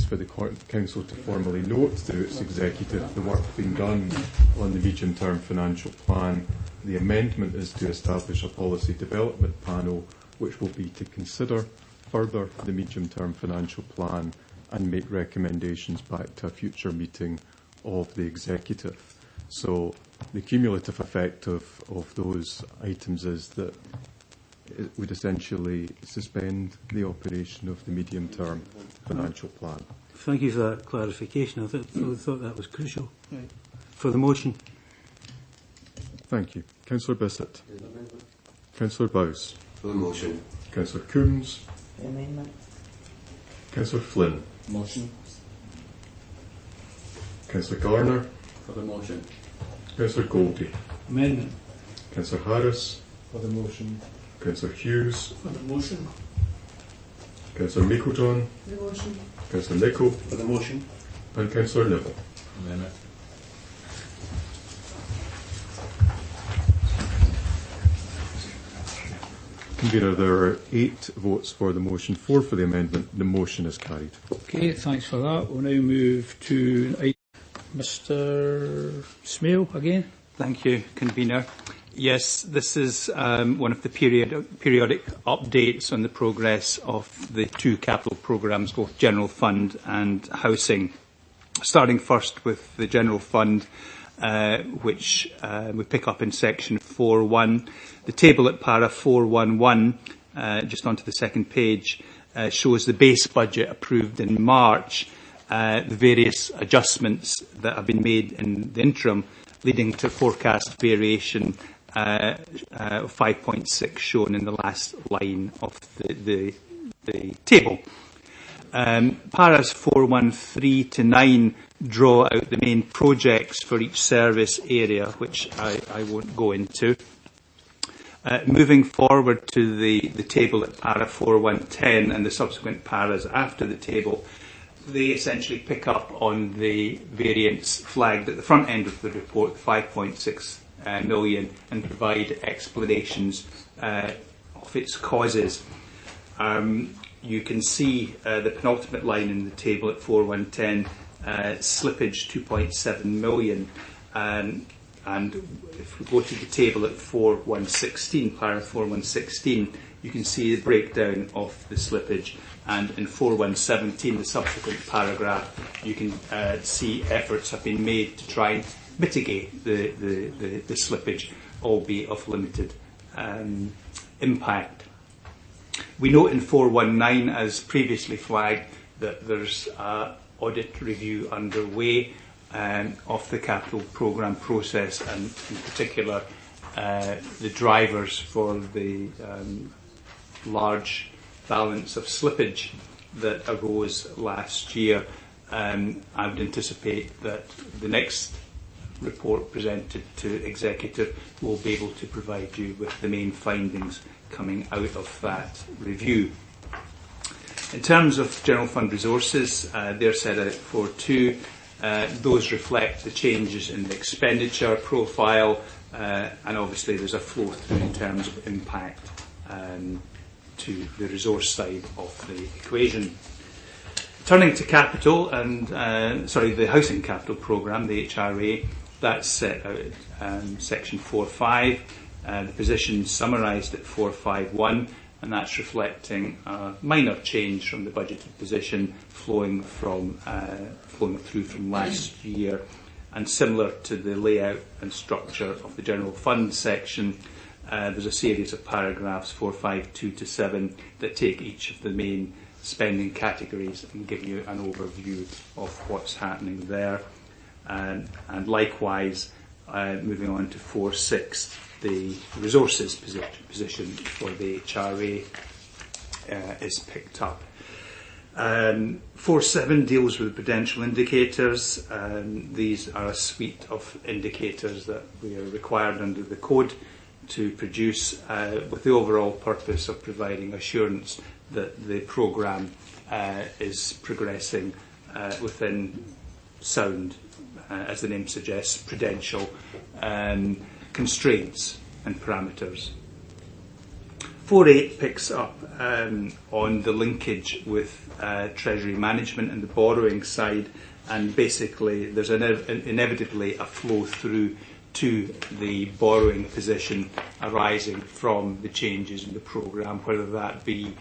for the Council to formally note through its executive the work being done on the medium-term financial plan. The amendment is to establish a policy development panel which will be to consider further the medium-term financial plan and make recommendations back to a future meeting of the executive. So the cumulative effect of those items is that it would essentially suspend the operation of the medium-term financial plan. Thank you for that clarification. I thought that was crucial for the motion. Thank you. Councillor Bissett. Councillor Bowes. For the motion. Councillor Coombs. Amendment. Councillor Flynn. Motion. Councillor Garner. For the motion. Councillor Goldie. Amendment. Councillor Harris. For the motion. Councillor Hughes. For the motion. Councillor Meikle-John. The motion. Councillor Nicholl. For the motion. And Councillor Neville. Amendment. Convener, there are 8 votes for the motion, 4 for the amendment. The motion is carried. Okay, thanks for that. We'll now move to Mr. Smale again. Thank you, Convener. Yes, this is one of the periodic updates on the progress of the 2 capital programmes, both General Fund and Housing. Starting first with the General Fund, which we pick up in section 4.1. The table at para 4.1.1, just onto the second page, shows the base budget approved in March, the various adjustments that have been made in the interim, leading to forecast variation of 5.6 shown in the last line of the table. Paras 413 to 9 draw out the main projects for each service area, which I won't go into. Moving forward to the table at para 4110 and the subsequent paras after the table, they essentially pick up on the variance flagged at the front end of the report, 5.6 million, and provide explanations of its causes. You can see the penultimate line in the table at 4110, slippage 2.7 million. And if we go to the table at 4116, para 4116, you can see the breakdown of the slippage. And in 4117, the subsequent paragraph, you can see efforts have been made to try and mitigate the slippage, albeit of limited impact. We note in 419, as previously flagged, that there's an audit review underway of the capital programme process, and in particular the drivers for the large balance of slippage that arose last year. I would anticipate that the next report presented to Executive will be able to provide you with the main findings coming out of that review. In terms of General Fund resources, they're set out for 2. Those reflect the changes in the expenditure profile, and obviously there's a flow through in terms of impact to the resource side of the equation. Turning to capital and the Housing Capital Programme, the HRA, that's set out at section 4.5. The position summarised at 451, and that's reflecting a minor change from the budgeted position flowing through from last year, and similar to the layout and structure of the General Fund section. There's a series of paragraphs 452 to 7 that take each of the main spending categories and give you an overview of what's happening there. And likewise, moving on to 4.6, the resources position for the HRA is picked up. 4.7 deals with prudential indicators. These are a suite of indicators that we are required under the code to produce with the overall purpose of providing assurance that the programme is progressing within sound, as the name suggests, prudential constraints and parameters. 4.8 picks up on the linkage with Treasury management and the borrowing side, and basically there's inevitably a flow through to the borrowing position arising from the changes in the programme, whether that be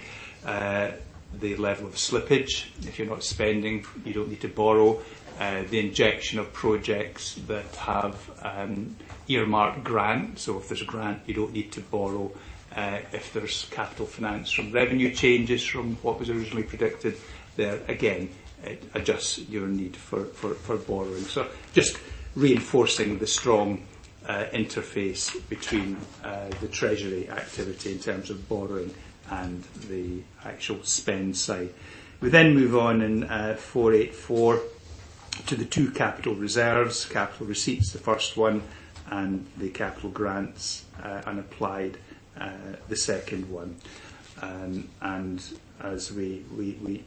the level of slippage. If you're not spending, you don't need to borrow. The injection of projects that have earmarked grant, so if there's a grant, you don't need to borrow. If there's capital finance from revenue changes from what was originally predicted, there again it adjusts your need for borrowing. So just reinforcing the strong interface between the Treasury activity in terms of borrowing and the actual spend side. We then move on in 484 to the 2 capital reserves, capital receipts, the first one, and the capital grants unapplied, the second one. And as we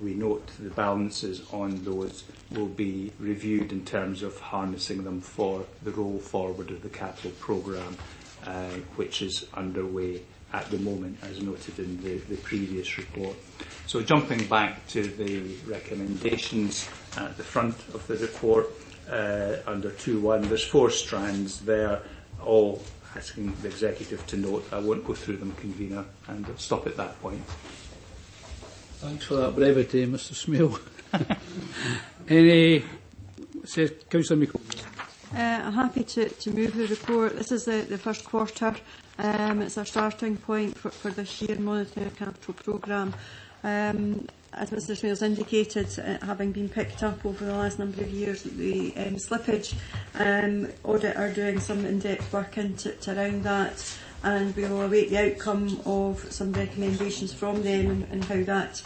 note, the balances on those will be reviewed in terms of harnessing them for the roll forward of the capital programme, which is underway at the moment, as noted in the previous report. So jumping back to the recommendations at the front of the report, under 2.1, there's 4 strands there, all asking the Executive to note. I won't go through them, Convener, and I'll stop at that point. Thanks for that brevity, Mr. Smale. Says Councillor Meikle. I'm happy to move the report. This is the first quarter. It's our starting point for this year, monitoring the capital programme. as Mr Smales indicated, having been picked up over the last number of years, the slippage, audit are doing some in-depth work around that, and we will await the outcome of some recommendations from them and how that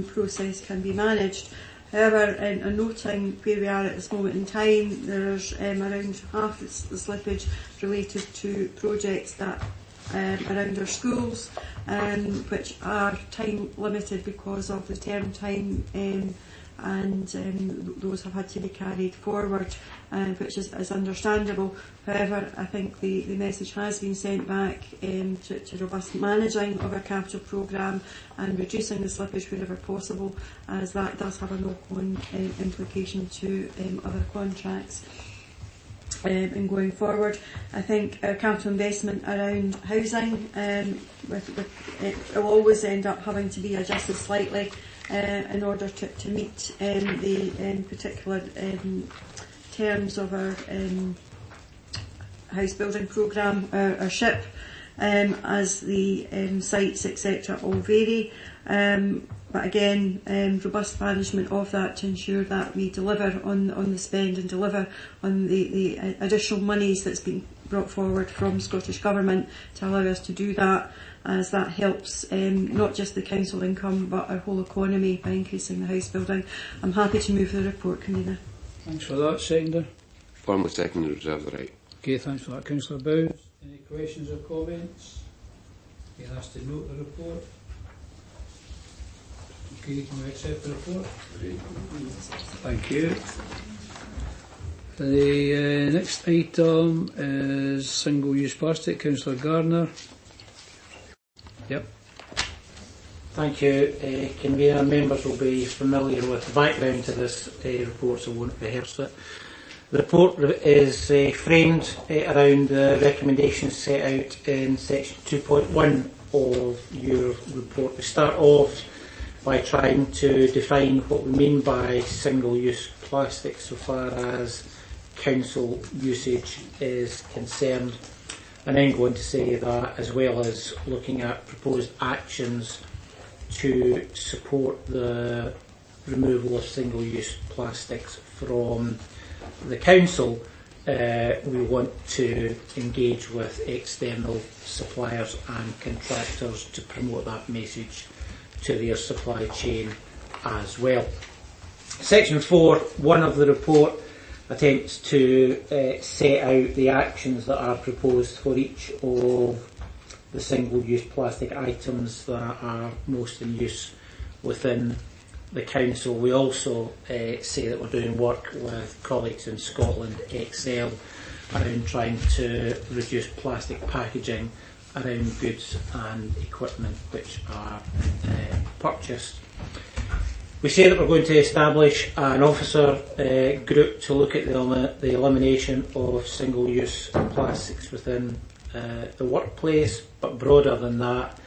process can be managed. However, in noting where we are at this moment in time, there's around half the slippage related to projects that around our schools, which are time limited because of the term time, and those have had to be carried forward, which is understandable. However, I think the message has been sent back to robust managing of our capital programme and reducing the slippage wherever possible, as that does have a knock-on implication to other contracts. And going forward, I think our capital investment around housing it will always end up having to be adjusted slightly in order to meet the particular terms of our house building programme, our SHIP, as the sites etc. all vary. But again, robust management of that to ensure that we deliver on the spend and deliver on the additional monies that's been brought forward from Scottish Government to allow us to do that, as that helps not just the council income but our whole economy by increasing the house building. I'm happy to move the report, Convener. Thanks for that. Seconder? Formally second and reserve the right. Okay, thanks for that. Councillor Bowes, any questions or comments? Being asked to note the report. Okay, can we accept the report? Thank you. The next item is single-use plastic. Councillor Gardner. Yep. Thank you. Convener, members will be familiar with the background to this report, so I won't rehearse it. The report is framed around the recommendations set out in section 2.1 of your report. We start off by trying to define what we mean by single-use plastic so far as council usage is concerned, and then going to say that, as well as looking at proposed actions to support the removal of single-use plastics from the council, we want to engage with external suppliers and contractors to promote that message to their supply chain as well. Section 4.1 of the report attempts to set out the actions that are proposed for each of the single-use plastic items that are most in use within the council. We also say that we're doing work with colleagues in Scotland Excel around trying to reduce plastic packaging around goods and equipment which are purchased. We say that we're going to establish an officer group to look at the elimination of single-use plastics within the workplace, but broader than that,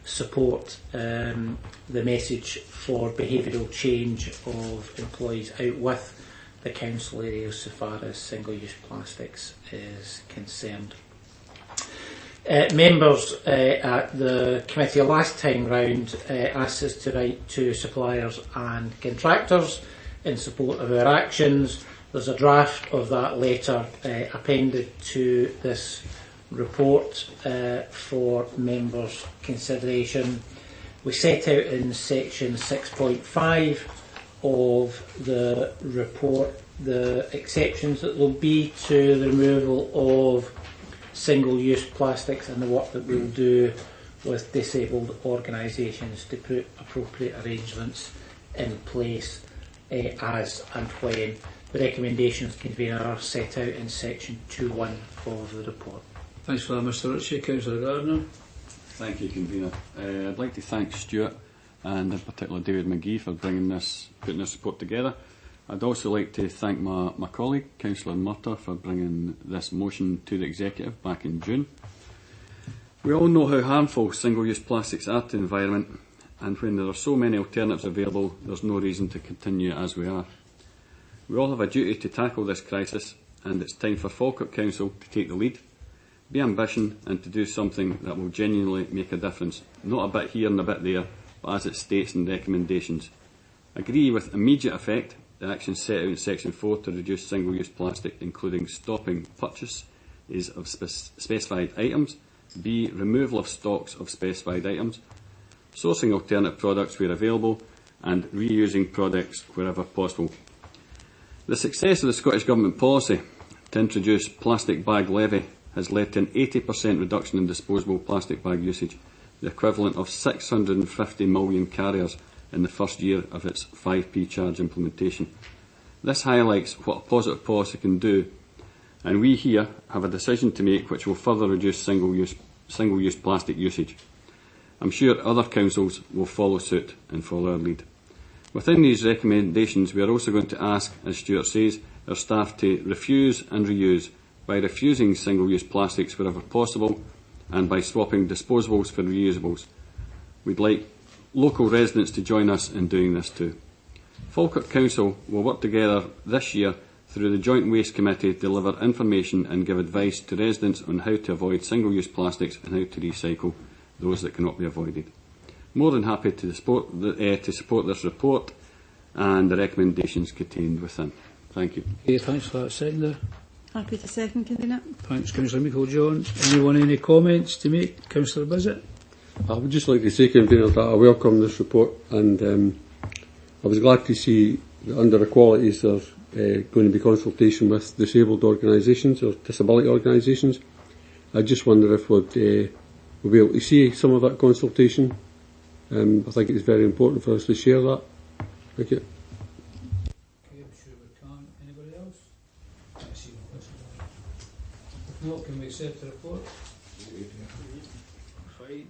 support the message for behavioural change of employees out with the council areas so far as single-use plastics is concerned. Members at the committee last time round asked us to write to suppliers and contractors in support of our actions. There's a draft of that letter appended to this report for members' consideration. We set out in section 6.5 of the report the exceptions that there will be to the removal of single-use plastics and the work that we'll do with disabled organisations to put appropriate arrangements in place as and when the recommendations convener are set out in section 2.1 of the report. Thanks for that, Mr Ritchie. Councillor Gardner. Thank you, Convener. I'd like to thank Stuart and in particular David McGee for putting this report together. I'd also like to thank my colleague, Councillor Murtagh, for bringing this motion to the Executive back in June. We all know how harmful single-use plastics are to the environment, and when there are so many alternatives available, there's no reason to continue as we are. We all have a duty to tackle this crisis, and it's time for Falkirk Council to take the lead, be ambitious and to do something that will genuinely make a difference, not a bit here and a bit there, but as it states in the recommendations. Agree with immediate effect the actions set out in Section 4 to reduce single-use plastic, including stopping purchases of specified items, B. Removal of stocks of specified items, sourcing alternate products where available, and reusing products wherever possible. The success of the Scottish Government policy to introduce plastic bag levy has led to an 80% reduction in disposable plastic bag usage, the equivalent of 650 million carriers in the first year of its 5p charge implementation. This highlights what a positive policy can do, and we here have a decision to make which will further reduce single-use plastic usage. I'm sure other councils will follow suit and follow our lead. Within these recommendations, we are also going to ask, as Stuart says, our staff to refuse and reuse by refusing single-use plastics wherever possible and by swapping disposables for reusables. We'd like local residents to join us in doing this too. Falkirk Council will work together this year through the Joint Waste Committee to deliver information and give advice to residents on how to avoid single-use plastics and how to recycle those that cannot be avoided. More than happy to support this report and the recommendations contained within. Thank you. Okay, thanks for that. Seconder. Happy to second, Convener. Thanks, Councillor Meikle-John. Anyone any comments to make? Councillor Bissett. I would just like to say, Convener, that I welcome this report, and I was glad to see that under equalities there's going to be consultation with disabled organisations or disability organisations. I just wonder if we'll be able to see some of that consultation. I think it's very important for us to share that. Thank you. Okay, I'm sure we can. Anybody else? I see no questions. If not, can we accept the report? Fine.